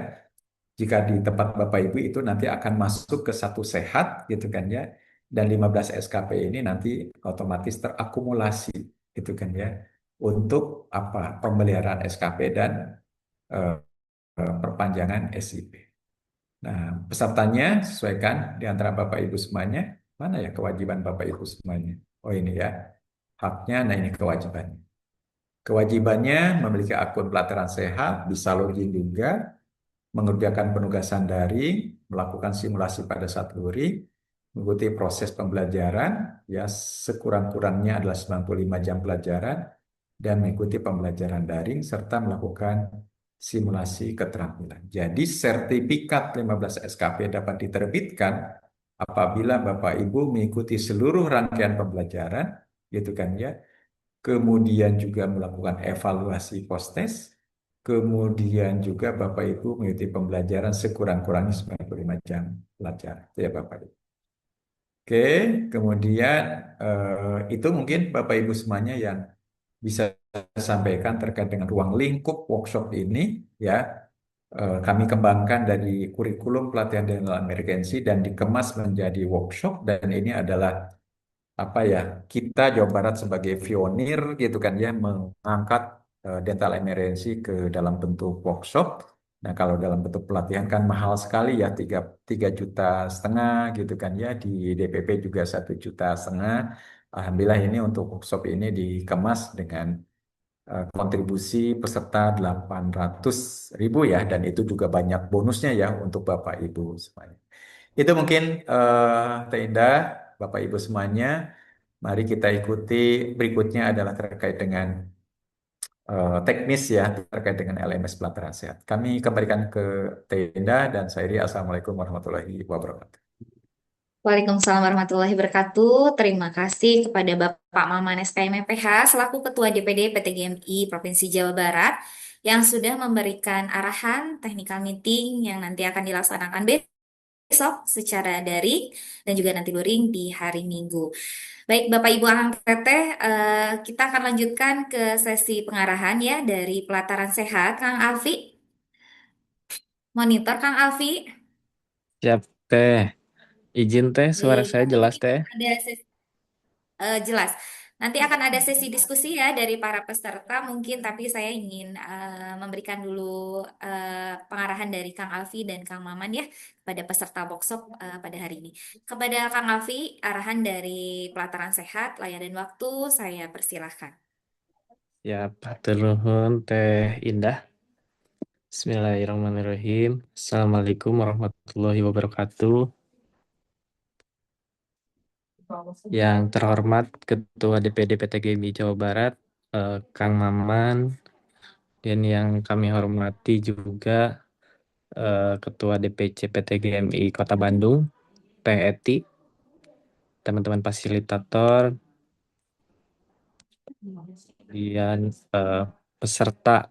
Jika di tempat Bapak Ibu itu nanti akan masuk ke satu sehat, gitu kan ya. Dan 15 SKP ini nanti otomatis terakumulasi, gitu kan ya. Untuk apa? Pemeliharaan SKP dan eh, perpanjangan SIP. Nah, pesertanya sesuaikan di antara Bapak Ibu semuanya. Mana ya kewajiban Bapak Ibu semuanya? Oh ini ya, haknya, nah ini kewajibannya. Kewajibannya memiliki akun pelatihan sehat, bisa login juga, mengerjakan penugasan daring, melakukan simulasi pada saat luring, mengikuti proses pembelajaran, ya sekurang-kurangnya adalah 95 jam pelajaran, dan mengikuti pembelajaran daring, serta melakukan simulasi keterampilan. Jadi sertifikat 15 SKP dapat diterbitkan apabila Bapak Ibu mengikuti seluruh rangkaian pembelajaran, gitu kan ya, kemudian juga melakukan evaluasi post-test, kemudian juga Bapak Ibu mengikuti pembelajaran sekurang-kurangnya 95 jam pelajaran. Itu ya Bapak Ibu. Oke, kemudian itu mungkin Bapak Ibu semuanya yang bisa sampaikan terkait dengan ruang lingkup workshop ini ya. Kami kembangkan dari kurikulum pelatihan dalam emergensi dan dikemas menjadi workshop, dan ini adalah apa ya, kita Jawa Barat sebagai pionir gitu kan ya, mengangkat dental emergency ke dalam bentuk workshop. Nah kalau dalam bentuk pelatihan kan mahal sekali ya, 3,5 juta gitu kan ya, di DPP juga 1,5 juta. Alhamdulillah ini untuk workshop ini dikemas dengan kontribusi peserta 800.000 ya, dan itu juga banyak bonusnya ya untuk Bapak Ibu semuanya. Itu mungkin Teh Indah, Bapak Ibu semuanya. Mari kita ikuti, berikutnya adalah terkait dengan teknis ya, terkait dengan LMS pelatihan sehat. Kami kembalikan ke Tenda dan Sairi. Assalamualaikum warahmatullahi wabarakatuh. Waalaikumsalam warahmatullahi wabarakatuh. Terima kasih kepada Bapak Maman SKMPH selaku Ketua DPD PTGMI Provinsi Jawa Barat yang sudah memberikan arahan technical meeting yang nanti akan dilaksanakan besok secara daring dan juga nanti luring di hari Minggu. Baik, Bapak Ibu Akang Teteh, kita akan lanjutkan ke sesi pengarahan ya dari pelataran sehat. Kang Alfi, monitor Kang Alfi. Siap teh. Izin teh, suara Baik, saya nanti jelas mungkin teh. ada sesi, jelas. Nanti akan ada sesi diskusi ya dari para peserta mungkin, tapi saya ingin memberikan dulu pengarahan dari Kang Alfi dan Kang Maman ya kepada peserta workshop pada hari ini. Kepada Kang Alfi, arahan dari pelataran sehat, layanan waktu, saya persilahkan. Ya, hatur nuhun teh Indah. Bismillahirrahmanirrahim. Assalamualaikum warahmatullahi wabarakatuh. Yang terhormat Ketua DPD PTGMI Jawa Barat, Kang Maman, dan yang kami hormati juga Ketua DPC PTGMI Kota Bandung, Teh Eti, teman-teman fasilitator, kemudian peserta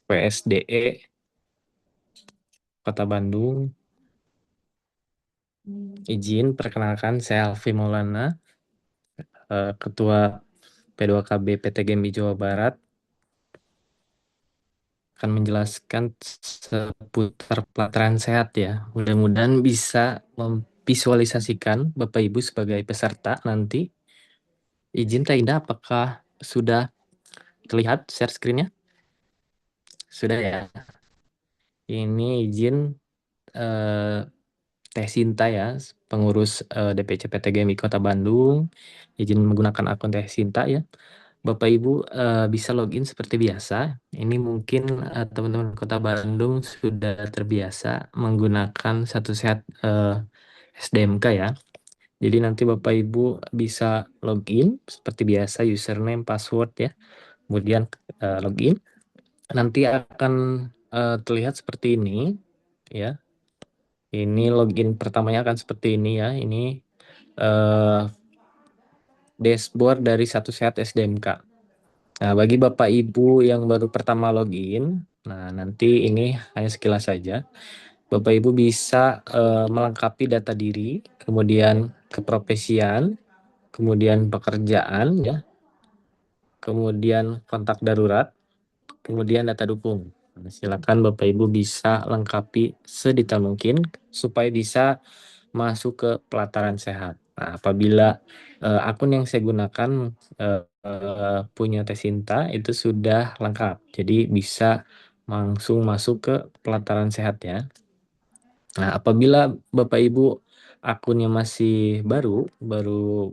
PSDE Kota Bandung. Izin perkenalkan, saya Alfi Maulana, Ketua P2KB PTGMI Jawa Barat, akan menjelaskan seputar pelatihan sehat ya. Mudah-mudahan bisa memvisualisasikan Bapak Ibu sebagai peserta nanti. Izin Teh Indah, apakah sudah terlihat share screen-nya? Sudah ya. Ini izin Teh Sinta ya, pengurus DPC PTGMI Kota Bandung. Izin menggunakan akun Teh Sinta ya. Bapak Ibu bisa login seperti biasa. Ini mungkin teman-teman Kota Bandung sudah terbiasa menggunakan Satu Sehat SDMK ya. Jadi nanti Bapak Ibu bisa login seperti biasa, username, password ya. Kemudian login. Nanti akan terlihat seperti ini ya. Ini login pertamanya akan seperti ini ya. Ini dashboard dari Satu Sehat SDMK. Nah, bagi Bapak Ibu yang baru pertama login, nah nanti ini hanya sekilas saja. Bapak Ibu bisa melengkapi data diri, kemudian keprofesian, kemudian pekerjaan ya, kemudian kontak darurat, kemudian data dukung. Nah, silakan Bapak Ibu bisa lengkapi sedetail mungkin supaya bisa masuk ke pelataran sehat. Nah, apabila akun yang saya gunakan punya Tesinta itu sudah lengkap, jadi bisa langsung masuk ke pelataran sehat ya. Nah, apabila Bapak Ibu akunnya masih baru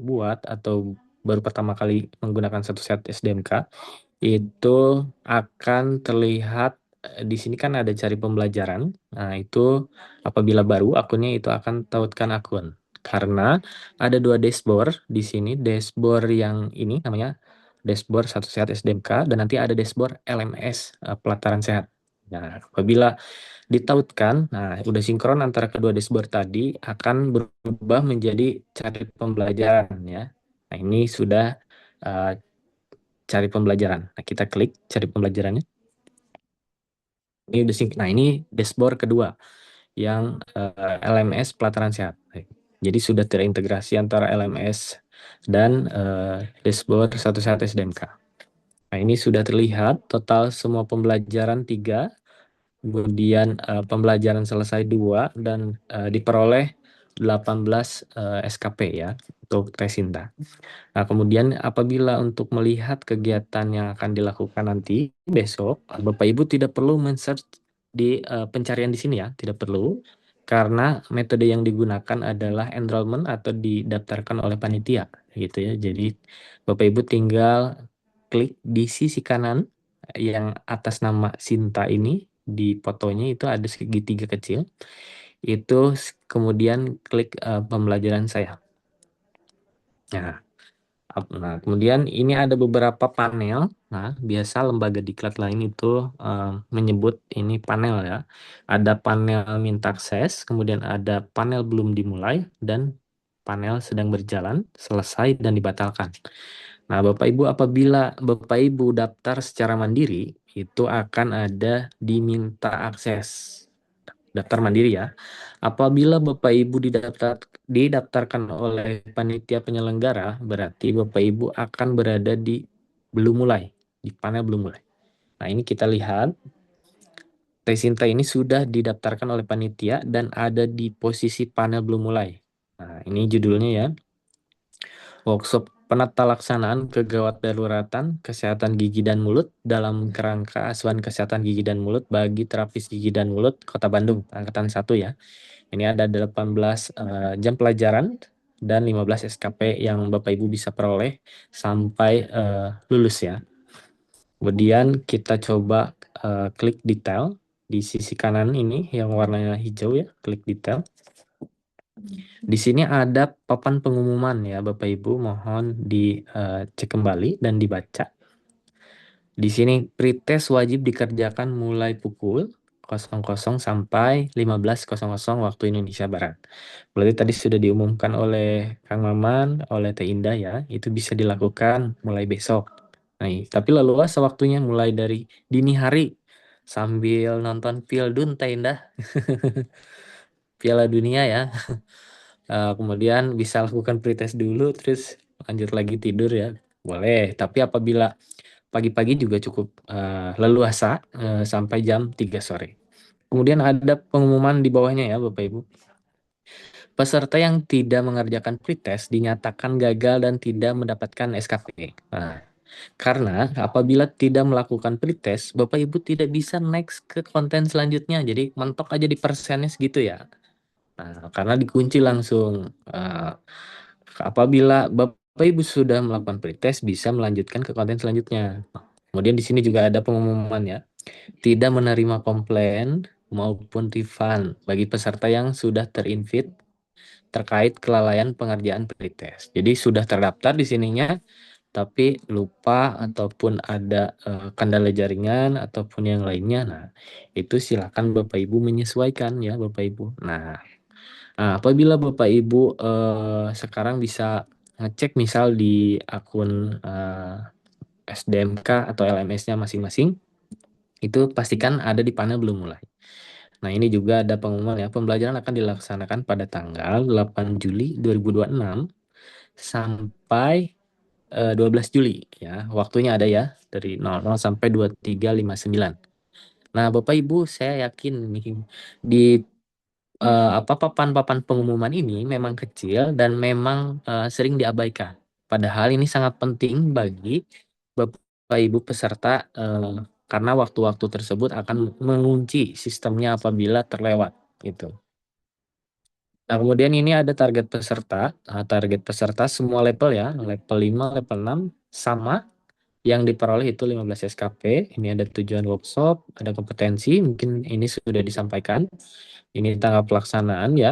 buat atau baru pertama kali menggunakan satu set SDMK, itu akan terlihat di sini kan ada cari pembelajaran. Nah, itu apabila baru akunnya itu akan tautkan akun. Karena ada dua dashboard di sini, dashboard yang ini namanya dashboard satu sehat SDMK dan nanti ada dashboard LMS pelataran sehat. Nah, apabila ditautkan, nah udah sinkron antara kedua dashboard tadi akan berubah menjadi cari pembelajaran ya. Nah, ini sudah cari pembelajaran. Nah, kita klik cari pembelajarannya. Ini udah nah ini dashboard kedua yang LMS pelataran sehat. Jadi sudah terintegrasi antara LMS dan dashboard satu sehat SDMK. Nah, ini sudah terlihat total semua pembelajaran 3, kemudian pembelajaran selesai 2 dan diperoleh 18 SKP ya untuk Tesinta. Nah, kemudian apabila untuk melihat kegiatan yang akan dilakukan nanti besok, Bapak Ibu tidak perlu men-search di pencarian di sini ya, tidak perlu, karena metode yang digunakan adalah enrollment atau didaftarkan oleh panitia, gitu ya. Jadi Bapak Ibu tinggal klik di sisi kanan yang atas nama Sinta ini, di fotonya itu ada segitiga kecil, itu kemudian klik pembelajaran saya. Nah, kemudian ini ada beberapa panel. Nah, biasa lembaga diklat lain itu menyebut ini panel ya. Ada panel minta akses, kemudian ada panel belum dimulai, dan panel sedang berjalan, selesai, dan dibatalkan. Nah, Bapak Ibu apabila Bapak Ibu daftar secara mandiri, itu akan ada diminta akses. Daftar mandiri ya. Apabila Bapak Ibu didaftarkan oleh panitia penyelenggara, berarti Bapak Ibu akan berada di belum mulai, di panel belum mulai. Nah, ini kita lihat Tesinta ini sudah didaftarkan oleh panitia dan ada di posisi panel belum mulai. Nah, ini judulnya ya. Workshop penata laksanaan kegawat daruratan kesehatan gigi dan mulut dalam kerangka asuhan kesehatan gigi dan mulut bagi terapis gigi dan mulut Kota Bandung, angkatan 1 ya. Ini ada 18 jam pelajaran dan 15 SKP yang Bapak Ibu bisa peroleh sampai lulus ya. Kemudian kita coba klik detail di sisi kanan ini yang warnanya hijau ya, klik detail. Di sini ada papan pengumuman ya Bapak Ibu, mohon dicek kembali dan dibaca. Di sini pretest wajib dikerjakan mulai pukul 00 sampai 15.00 waktu Indonesia Barat. Berarti tadi sudah diumumkan oleh Kang Maman, oleh Teh Indah ya, itu bisa dilakukan mulai besok. Nah, tapi leluasa waktunya mulai dari dini hari sambil nonton Pildun Teh Indah. Piala Dunia ya. Kemudian bisa lakukan pretest dulu, terus lanjut lagi tidur ya, boleh. Tapi apabila pagi-pagi juga cukup leluasa sampai jam 3 sore. Kemudian ada pengumuman di bawahnya ya Bapak Ibu. Peserta yang tidak mengerjakan pretest dinyatakan gagal dan tidak mendapatkan SKP. Nah, karena apabila tidak melakukan pretest, Bapak Ibu tidak bisa next ke konten selanjutnya. Jadi mentok aja di persennya segitu ya. Nah, karena dikunci langsung. Apabila Bapak Ibu sudah melakukan pretest, bisa melanjutkan ke konten selanjutnya. Kemudian di sini juga ada pengumuman ya, tidak menerima komplain maupun refund bagi peserta yang sudah terinvite terkait kelalaian pengerjaan pretest. Jadi sudah terdaftar di sininya, tapi lupa ataupun ada kendala jaringan ataupun yang lainnya. Nah, itu silakan Bapak Ibu menyesuaikan ya Bapak Ibu. Nah, apabila Bapak Ibu sekarang bisa ngecek misal di akun SDMK atau LMS-nya masing-masing, itu pastikan ada di panel belum mulai. Nah, ini juga ada pengumuman ya, pembelajaran akan dilaksanakan pada tanggal 8 Juli 2026 sampai 12 Juli ya. Waktunya ada ya dari 00 sampai 23.59. Nah, Bapak Ibu, saya yakin nih di papan-papan pengumuman ini memang kecil dan memang sering diabaikan. Padahal ini sangat penting bagi Bapak Ibu peserta karena waktu-waktu tersebut akan mengunci sistemnya apabila terlewat gitu. Nah, kemudian ini ada target peserta. Nah, target peserta semua level ya, level 5, level 6 sama, yang diperoleh itu 15 SKP. Ini ada tujuan workshop, ada kompetensi, mungkin ini sudah disampaikan. Ini tanggal pelaksanaan ya.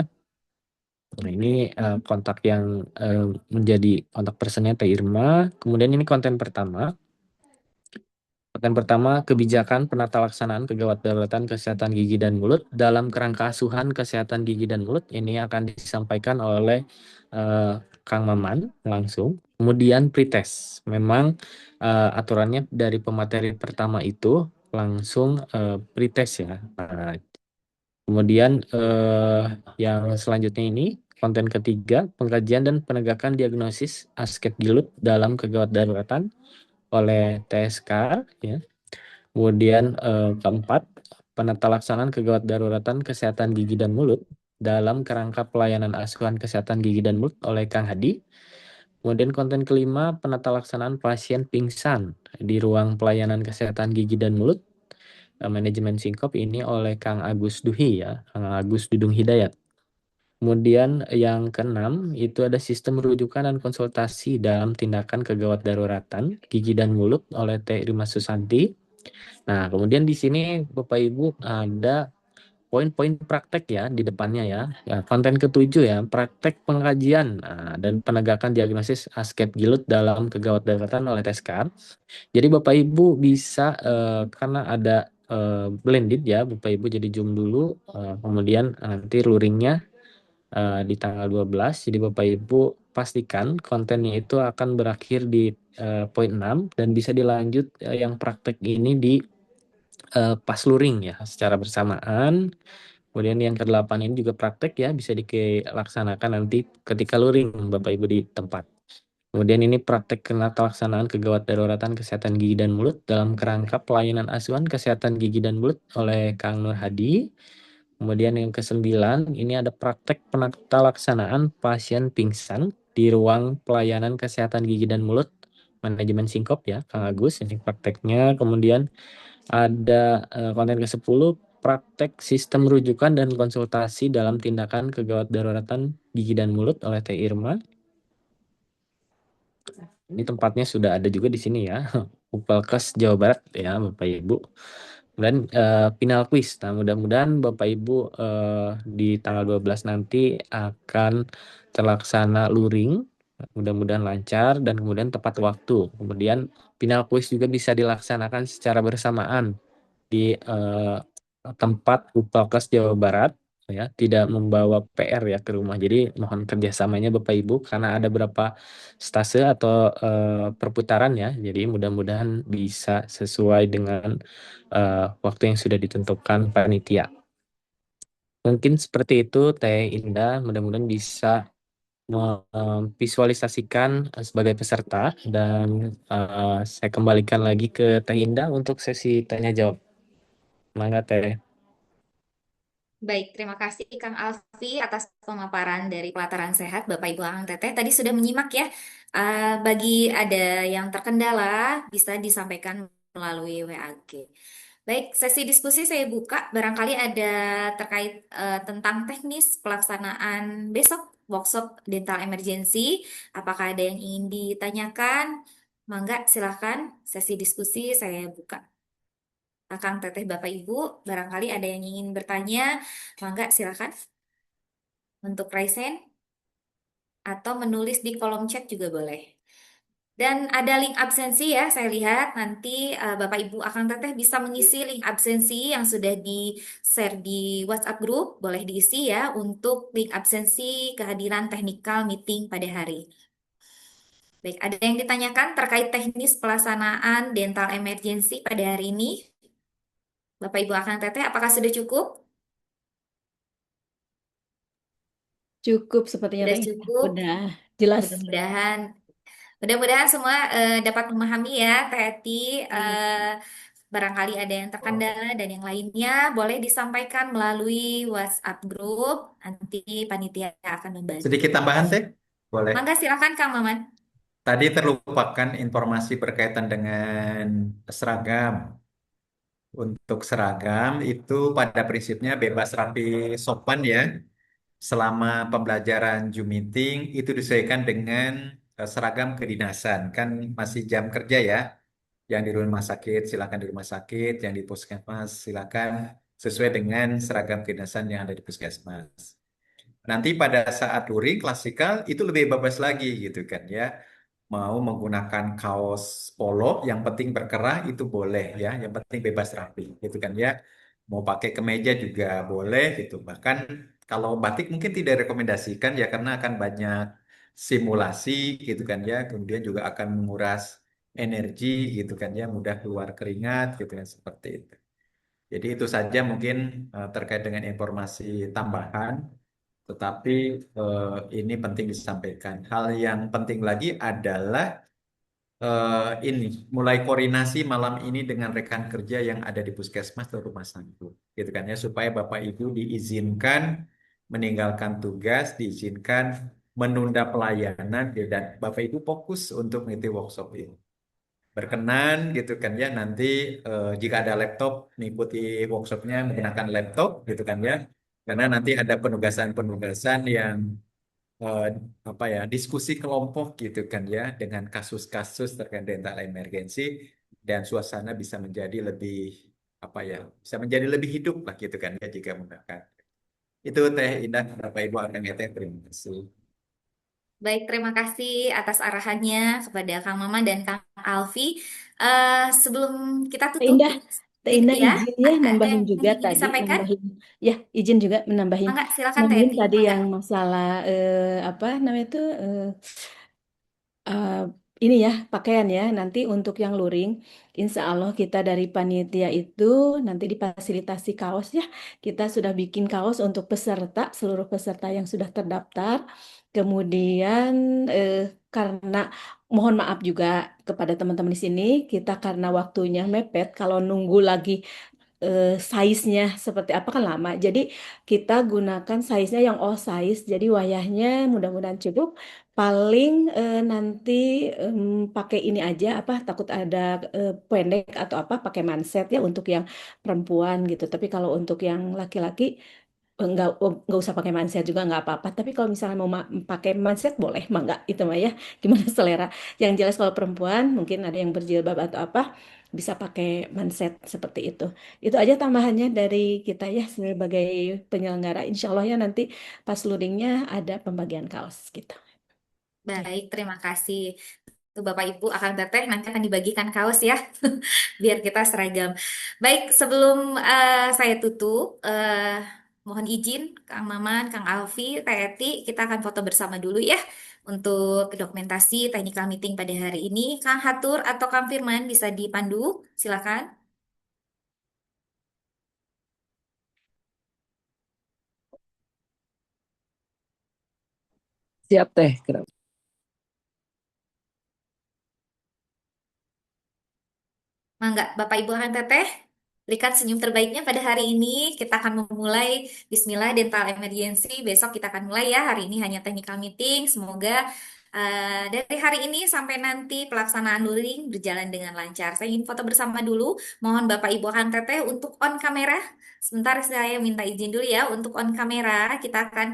Nah, ini kontak yang menjadi kontak personnya Teh Irma. Kemudian ini konten pertama. Konten pertama, kebijakan penata laksanaan kegawat daruratan kesehatan gigi dan mulut dalam kerangka asuhan kesehatan gigi dan mulut. Ini akan disampaikan oleh Kang Maman langsung. Kemudian pretest. Memang aturannya dari pemateri pertama itu langsung pretest ya. Nah, kemudian yang selanjutnya ini konten ketiga, pengkajian dan penegakan diagnosis asket gilut dalam kegawat daruratan oleh TSK ya. Kemudian keempat, penata laksanaan kegawat daruratan kesehatan gigi dan mulut dalam kerangka pelayanan asuhan kesehatan gigi dan mulut oleh Kang Hadi. Kemudian konten kelima, penata laksanaan pasien pingsan di ruang pelayanan kesehatan gigi dan mulut manajemen Sinkop ini oleh Kang Agus Duhi ya, Kang Agus Dudung Hidayat. Kemudian yang keenam itu ada sistem rujukan dan konsultasi dalam tindakan kegawat daruratan gigi dan mulut oleh Teh Irma Susanti. Nah, kemudian di sini Bapak Ibu ada poin-poin praktek ya di depannya ya. Ya, konten ketujuh ya, praktek pengkajian dan penegakan diagnosis asket gilut dalam kegawat daruratan oleh Teskar. Jadi Bapak Ibu bisa karena ada blended ya, Bapak Ibu jadi zoom dulu, kemudian nanti luringnya di tanggal 12. Jadi Bapak Ibu pastikan kontennya itu akan berakhir di poin 6 dan bisa dilanjut yang praktek ini di pas luring ya secara bersamaan. Kemudian yang ke-8 ini juga praktek ya, bisa dilaksanakan nanti ketika luring Bapak Ibu di tempat. Kemudian ini praktek penata laksanaan kegawat daruratan kesehatan gigi dan mulut dalam kerangka pelayanan asuhan kesehatan gigi dan mulut oleh Kang Nur Hadi. Kemudian yang ke-9 ini ada praktek penata laksanaan pasien pingsan di ruang pelayanan kesehatan gigi dan mulut manajemen Sinkop ya, Kang Agus ini prakteknya. Kemudian ada konten ke-10, praktek sistem rujukan dan konsultasi dalam tindakan kegawat daruratan gigi dan mulut oleh Teh Irma. Ini tempatnya sudah ada juga di sini ya, Upalkes Jawa Barat ya Bapak Ibu. Dan final quiz. Nah, mudah-mudahan Bapak Ibu di tanggal 12 nanti akan terlaksana luring. Mudah-mudahan lancar dan kemudian tepat waktu. Kemudian final quiz juga bisa dilaksanakan secara bersamaan di tempat Upalkes Jawa Barat ya, tidak membawa PR ya ke rumah. Jadi mohon kerjasamanya Bapak Ibu karena ada beberapa stase atau perputaran ya. Jadi mudah-mudahan bisa sesuai dengan waktu yang sudah ditentukan panitia. Mungkin seperti itu Teh Indah, mudah-mudahan bisa memvisualisasikan sebagai peserta dan saya kembalikan lagi ke Teh Indah untuk sesi tanya jawab. Mangga Teh. Baik, terima kasih Kang Alfi atas pemaparan dari Pelataran Sehat Bapak Ibu Akang Teteh. Tadi sudah menyimak ya. Bagi ada yang terkendala bisa disampaikan melalui WAG. Baik, sesi diskusi saya buka. Barangkali ada terkait tentang teknis pelaksanaan besok workshop dental emergency. Apakah ada yang ingin ditanyakan? Mangga, silahkan sesi diskusi saya buka. Akang Teteh Bapak Ibu, barangkali ada yang ingin bertanya, mangga silakan untuk raise hand atau menulis di kolom chat juga boleh. Dan ada link absensi ya, saya lihat nanti Bapak Ibu Akang Teteh bisa mengisi link absensi yang sudah di-share di WhatsApp group, boleh diisi ya untuk link absensi kehadiran technical meeting pada hari. Baik, ada yang ditanyakan terkait teknis pelaksanaan dental emergency pada hari ini? Bapak Ibu Akang Teteh, apakah sudah cukup? Cukup sepertinya Sudah Teh. cukup. Udah jelas. Mudah-mudahan mudah-mudahan semua dapat memahami ya, Teh Eti. Eh, Barangkali ada yang terkendala dan yang lainnya boleh disampaikan melalui WhatsApp grup. Nanti panitia akan membantu. Sedikit tambahan, Teh? Boleh. Mangga silakan Kang Maman. Tadi terlupakan informasi berkaitan dengan seragam. Untuk seragam itu pada prinsipnya bebas rapi sopan ya. Selama pembelajaran Zoom meeting itu disesuaikan dengan seragam kedinasan. Kan masih jam kerja ya. Yang di rumah sakit silakan di rumah sakit, yang di puskesmas silakan sesuai dengan seragam kedinasan yang ada di puskesmas. Nanti pada saat luring klasikal itu lebih bebas lagi gitu kan ya. Mau menggunakan kaos polo yang penting berkerah itu boleh ya, yang penting bebas rapi gitu kan ya. Mau pakai kemeja juga boleh gitu. Bahkan kalau batik mungkin tidak rekomendasikan ya karena akan banyak simulasi gitu kan ya. Kemudian juga akan menguras energi gitu kan ya, mudah keluar keringat gitu ya seperti itu. Jadi itu saja mungkin terkait dengan informasi tambahan, tetapi ini penting disampaikan. Hal yang penting lagi adalah ini mulai koordinasi malam ini dengan rekan kerja yang ada di puskesmas atau rumah sakit, gitu kan ya, supaya Bapak Ibu diizinkan meninggalkan tugas, diizinkan menunda pelayanan, dan Bapak Ibu fokus untuk mengikuti workshop ini berkenan gitu kan ya nanti jika ada laptop mengikuti workshopnya menggunakan laptop gitu kan ya karena nanti ada penugasan-penugasan yang eh, apa ya diskusi kelompok gitu kan ya dengan kasus-kasus terkait dental emergency dan suasana bisa menjadi lebih apa ya bisa menjadi lebih hidup lah gitu kan ya jika menggunakan itu Teh Indah Bapak Ibu akan Teh terima kasih. Baik, terima kasih atas arahannya kepada Kang Maman dan Kang Alfi. Sebelum kita Teh tutup Indah, Teh sedikit Indah ya, izin ya ada nambahin yang juga ingin tadi, disampaikan? nambahin ya izin juga menambahin, Mangga, silakan Teh nambahin Eti. tadi Mangga. yang masalah apa namanya itu eh, ini ya pakaian ya nanti untuk yang luring insya Allah kita dari panitia itu nanti difasilitasi kaos ya kita sudah bikin kaos untuk peserta seluruh peserta yang sudah terdaftar kemudian eh, karena mohon maaf juga kepada teman-teman di sini kita karena waktunya mepet kalau nunggu lagi size-nya seperti apa kan lama. Jadi kita gunakan size-nya yang all size. Jadi wayahnya mudah-mudahan cukup. Paling nanti pakai ini aja apa takut ada pendek atau apa pakai manset ya untuk yang perempuan gitu. Tapi kalau untuk yang laki-laki nggak usah pakai manset juga nggak apa-apa. Tapi kalau misalnya mau pakai manset boleh, mah nggak itu mah ya gimana selera. Yang jelas kalau perempuan mungkin ada yang berjilbab atau apa bisa pakai manset seperti itu. Itu aja tambahannya dari kita ya sebagai penyelenggara. Insya Allah ya nanti pas loadingnya ada pembagian kaos gitu. Oke. Baik, terima kasih. Tuh Bapak Ibu akan teteh nanti akan dibagikan kaos ya, biar kita seragam. Baik, sebelum saya tutup, mohon izin Kang Maman, Kang Alfi, Teh Eti, kita akan foto bersama dulu ya untuk dokumentasi technical meeting pada hari ini. Kang Hatur atau Kang Firman bisa dipandu, silakan. Siap teh. Kenapa? Mangga, Bapak Ibu akan teteh, berikan senyum terbaiknya pada hari ini. Kita akan memulai Bismillah Dental Emergency. Besok kita akan mulai ya. Hari ini hanya technical meeting. Semoga dari hari ini sampai nanti pelaksanaan luring berjalan dengan lancar. Saya ingin foto bersama dulu. Mohon Bapak Ibu akan teteh untuk on kamera. Sebentar saya minta izin dulu ya untuk on kamera. Kita akan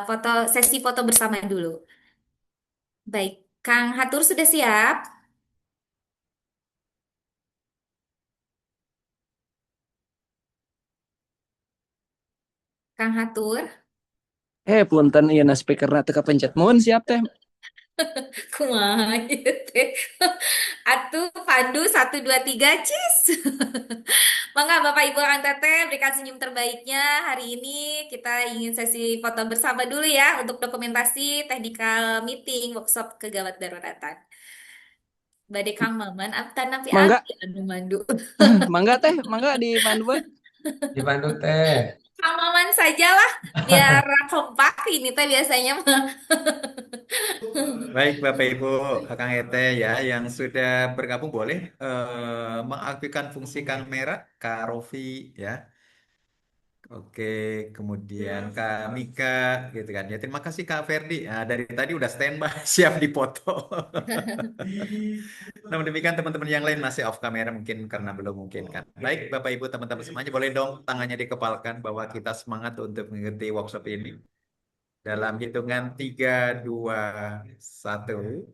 foto sesi foto bersama dulu. Baik, Kang Hatur sudah siap? Kang Hatur? Punten ieu na speakerna teu kapencet. Mohon siap teh. Kumaha ieu teh. Atuh Pandu 1 2 3 cis. Mangga Bapak Ibu Kang Teteh berikan senyum terbaiknya. Hari ini kita ingin sesi foto bersama dulu ya untuk dokumentasi technical meeting workshop kegawat daruratan. Bade Kang Maman, Aptan Napi Mangga, Abi anu mandu. mangga teh, mangga di Bandung. Dibantu teh. Kang Maman saya saja lah, biar kompak ini teh biasanya mah. Baik Bapak Ibu, Kang Ete ya yang sudah bergabung boleh mengaktifkan fungsi kamera Kak Rofi ya. Oke, kemudian Kak Mika gitu kan. Ya terima kasih Kak Ferdi. Nah, dari tadi udah standby siap dipoto. Namun demikian teman-teman yang lain masih off kamera mungkin karena belum mungkin kan. Baik Bapak Ibu teman-teman semuanya boleh dong tangannya dikepalkan bahwa kita semangat untuk mengikuti workshop ini. Dalam hitungan 3, 2, 1.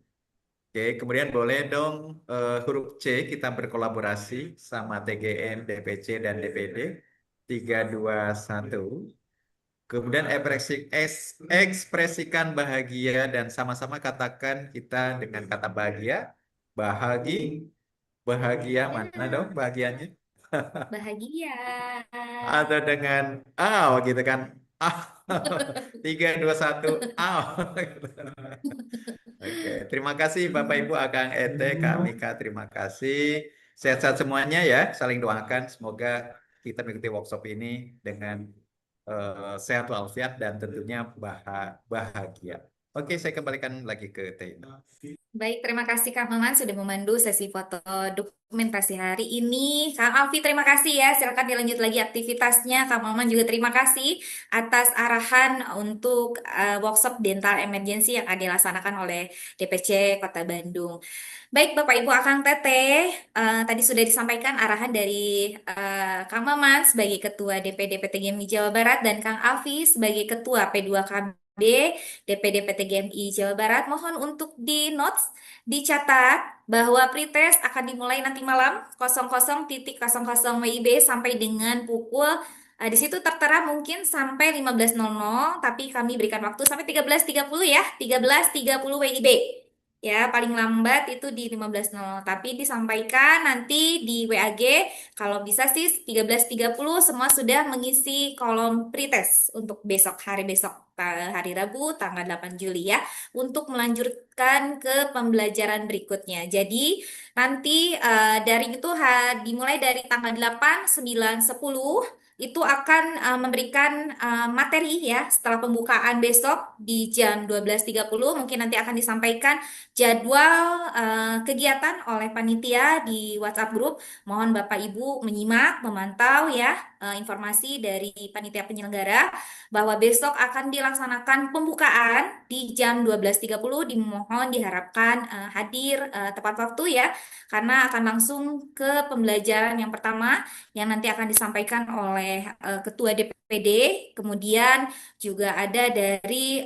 Oke, kemudian boleh dong huruf C kita berkolaborasi sama TGN, DPC, dan DPD. 3, 2, 1. Kemudian ekspresikan bahagia dan sama-sama katakan kita dengan kata bahagia. Bahagia mana dong bahagianya? Bahagia. Atau dengan gitu kan. Ah. 3, 2, 1. Oke, terima kasih Bapak Ibu Akang Ete, Kak Mika, terima kasih. Sehat-sehat semuanya ya, saling doakan. Semoga kita mengikuti workshop ini dengan sehat walafiat dan tentunya bahagia. Oke, saya kembalikan lagi ke Tina. Baik, terima kasih Kak Maman sudah memandu sesi foto dokumentasi hari ini. Kang Alfi, terima kasih ya. Silakan dilanjut lagi aktivitasnya. Kak Maman juga terima kasih atas arahan untuk workshop dental emergency yang dilaksanakan oleh DPC Kota Bandung. Baik, Bapak Ibu Akang Teteh, tadi sudah disampaikan arahan dari Kang Maman sebagai Ketua DPD PTGMI Jawa Barat dan Kang Alfi sebagai Ketua P2KB DPD PTGMI Jawa Barat. Mohon untuk di notes, dicatat bahwa pretest akan dimulai nanti malam 00.00 WIB sampai dengan pukul di situ tertera mungkin sampai 15.00, tapi kami berikan waktu sampai 13.30 ya, 13.30 WIB. Ya, paling lambat itu di 15.00. Tapi disampaikan nanti di WAG, kalau bisa sih 13.30 semua sudah mengisi kolom pretest untuk besok, hari besok, hari Rabu, tanggal 8 Juli ya, untuk melanjutkan ke pembelajaran berikutnya. Jadi, nanti daring itu dimulai dari tanggal 8, 9, 10, itu akan memberikan materi ya setelah pembukaan besok di jam 12.30 mungkin nanti akan disampaikan jadwal kegiatan oleh panitia di WhatsApp grup. Mohon Bapak Ibu menyimak, memantau ya informasi dari panitia penyelenggara bahwa besok akan dilaksanakan pembukaan di jam 12.30. Dimohon diharapkan hadir tepat waktu ya karena akan langsung ke pembelajaran yang pertama yang nanti akan disampaikan oleh Ketua DPD, kemudian juga ada dari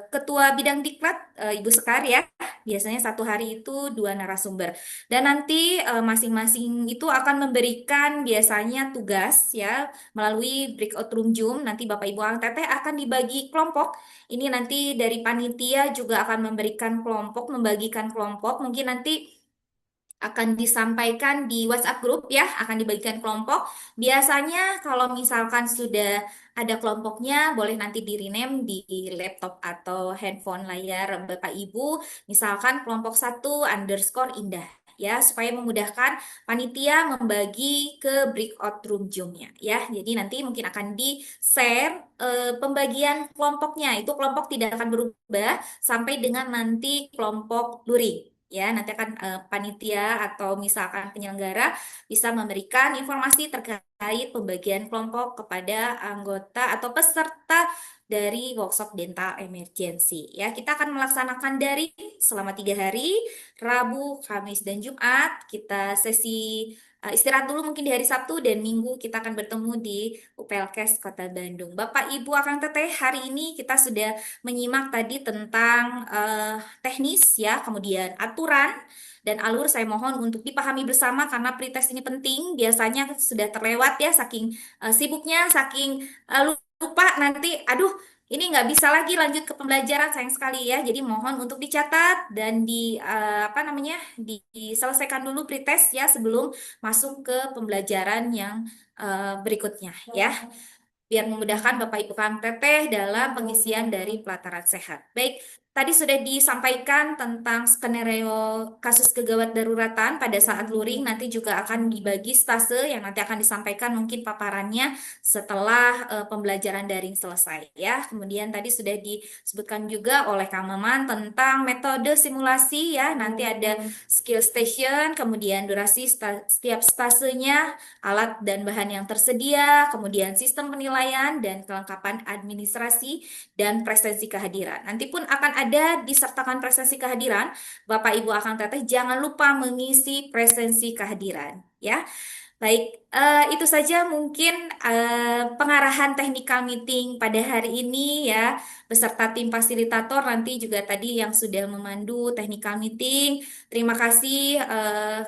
Ketua Bidang Diklat Ibu Sekar ya. Biasanya satu hari itu 2 narasumber. Dan nanti masing-masing itu akan memberikan biasanya tugas ya melalui breakout room Zoom. Nanti Bapak Ibu Ang Teteh akan dibagi kelompok. Ini nanti dari panitia juga akan memberikan kelompok, membagikan kelompok. Mungkin nanti akan disampaikan di WhatsApp grup ya, akan dibagikan kelompok. Biasanya kalau misalkan sudah ada kelompoknya, boleh nanti di rename di laptop atau handphone layar Bapak Ibu, misalkan kelompok 1_Indah ya, supaya memudahkan panitia membagi ke breakout room Zoom-nya ya. Jadi nanti mungkin akan di-share pembagian kelompoknya. Itu kelompok tidak akan berubah sampai dengan nanti kelompok luring. Ya, nanti akan panitia atau misalkan penyelenggara bisa memberikan informasi terkait pembagian kelompok kepada anggota atau peserta dari workshop dental emergency. Ya, kita akan melaksanakan daring selama 3 hari, Rabu, Kamis, dan Jumat. Kita sesi istirahat dulu mungkin di hari Sabtu dan Minggu kita akan bertemu di UPLKes Kota Bandung. Bapak Ibu Akang Teteh, hari ini kita sudah menyimak tadi tentang teknis ya, kemudian aturan dan alur. Saya mohon untuk dipahami bersama karena pretest ini penting. Biasanya sudah terlewat ya saking sibuknya, saking lupa nanti. Aduh, ini nggak bisa lagi lanjut ke pembelajaran, sayang sekali ya. Jadi mohon untuk dicatat dan diselesaikan dulu pretest ya sebelum masuk ke pembelajaran yang berikutnya ya, biar memudahkan Bapak Ibu Kang Teteh dalam pengisian dari pelataran sehat. Baik, Tadi sudah disampaikan tentang skenario kasus kegawat daruratan pada saat luring, nanti juga akan dibagi stase yang nanti akan disampaikan mungkin paparannya setelah pembelajaran daring selesai ya. Kemudian tadi sudah disebutkan juga oleh Kang Maman tentang metode simulasi ya. Nanti ada skill station, kemudian durasi setiap stasenya, alat dan bahan yang tersedia, kemudian sistem penilaian dan kelengkapan administrasi dan presensi kehadiran. Nanti pun akan ada disertakan presensi kehadiran. Bapak Ibu Akang Teteh jangan lupa mengisi presensi kehadiran ya. Baik, itu saja mungkin pengarahan technical meeting pada hari ini ya, beserta tim fasilitator nanti juga tadi yang sudah memandu technical meeting. Terima kasih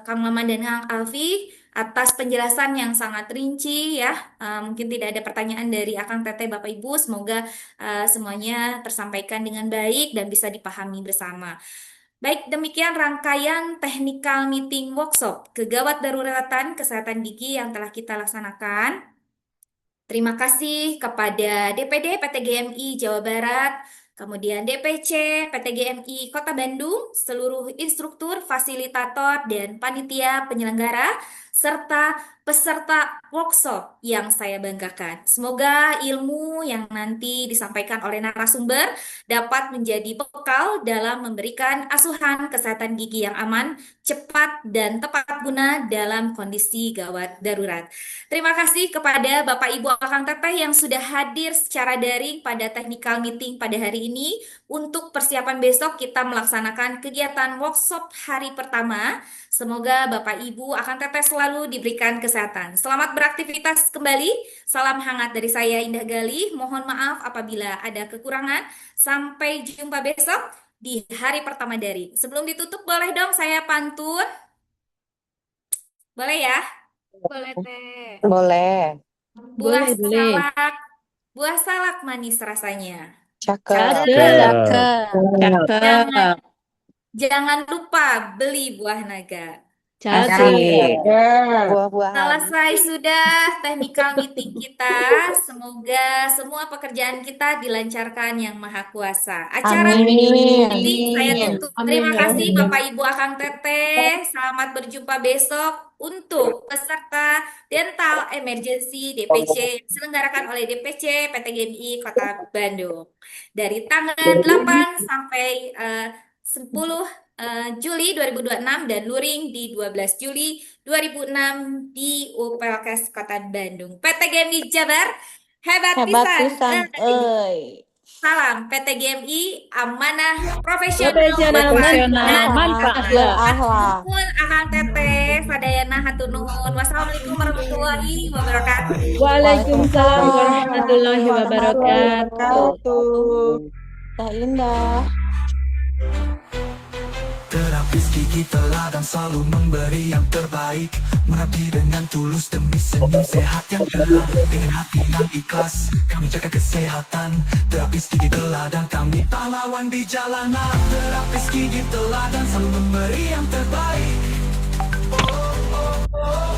Kang Maman dan Kang Alfi atas penjelasan yang sangat rinci ya. Mungkin tidak ada pertanyaan dari Akang Teteh Bapak Ibu, semoga semuanya tersampaikan dengan baik dan bisa dipahami bersama. Baik, demikian rangkaian technical meeting workshop kegawat daruratan kesehatan gigi yang telah kita laksanakan. Terima kasih kepada DPD PTGMI Jawa Barat, kemudian DPC PTGMI Kota Bandung, seluruh instruktur, fasilitator, dan panitia penyelenggara, serta peserta workshop yang saya banggakan. Semoga ilmu yang nanti disampaikan oleh narasumber dapat menjadi bekal dalam memberikan asuhan kesehatan gigi yang aman, cepat, dan tepat guna dalam kondisi gawat darurat. Terima kasih kepada Bapak Ibu Akang Teteh yang sudah hadir secara daring pada technical meeting pada hari ini. Untuk persiapan besok kita melaksanakan kegiatan workshop hari pertama. Semoga Bapak Ibu Akang Teteh selalu diberikan kesehatan. Selamat beraktivitas kembali. Salam hangat dari saya Indah Galih. Mohon maaf apabila ada kekurangan. Sampai jumpa besok di hari pertama daring. Sebelum ditutup boleh dong saya pantun? Boleh ya? Boleh, Teh. Boleh. Buah Boleh. salak, buah salak manis rasanya. Cakep. Jangan, jangan lupa beli buah naga. Cakep. Buah-buahan. Selesai sudah technical meeting kita. Semoga semua pekerjaan kita dilancarkan yang Maha Kuasa. Acara Amin. meeting saya tutup. Amin. Terima kasih Bapak Ibu Akang Teteh. Selamat berjumpa besok untuk peserta dental emergency DPC yang diselenggarakan oleh DPC PTGMI Kota Bandung. Dari tanggal 8 sampai 10 Juli 2026 dan luring di 12 Juli 2006 di UPLKes Kota Bandung. PTGMI Jabar, hebat Hebat pisan. pisan, euy. Salam PTGMI, amanah, Profesional, dan manfaat. Berakhlak. Nuhun Akang Teteh, sadayana hatur nuhun. Wassalamualaikum warahmatullahi wabarakatuh. Waalaikumsalam warahmatullahi wabarakatuh. Teh Indah. Terapis gigi teladan selalu memberi yang terbaik, mengabdi dengan tulus demi senyum sehat yang tenang. Dengan hati yang ikhlas kami jaga kesehatan. Terapis gigi teladan kami pahlawan di jalanan. Terapis gigi teladan selalu memberi yang terbaik.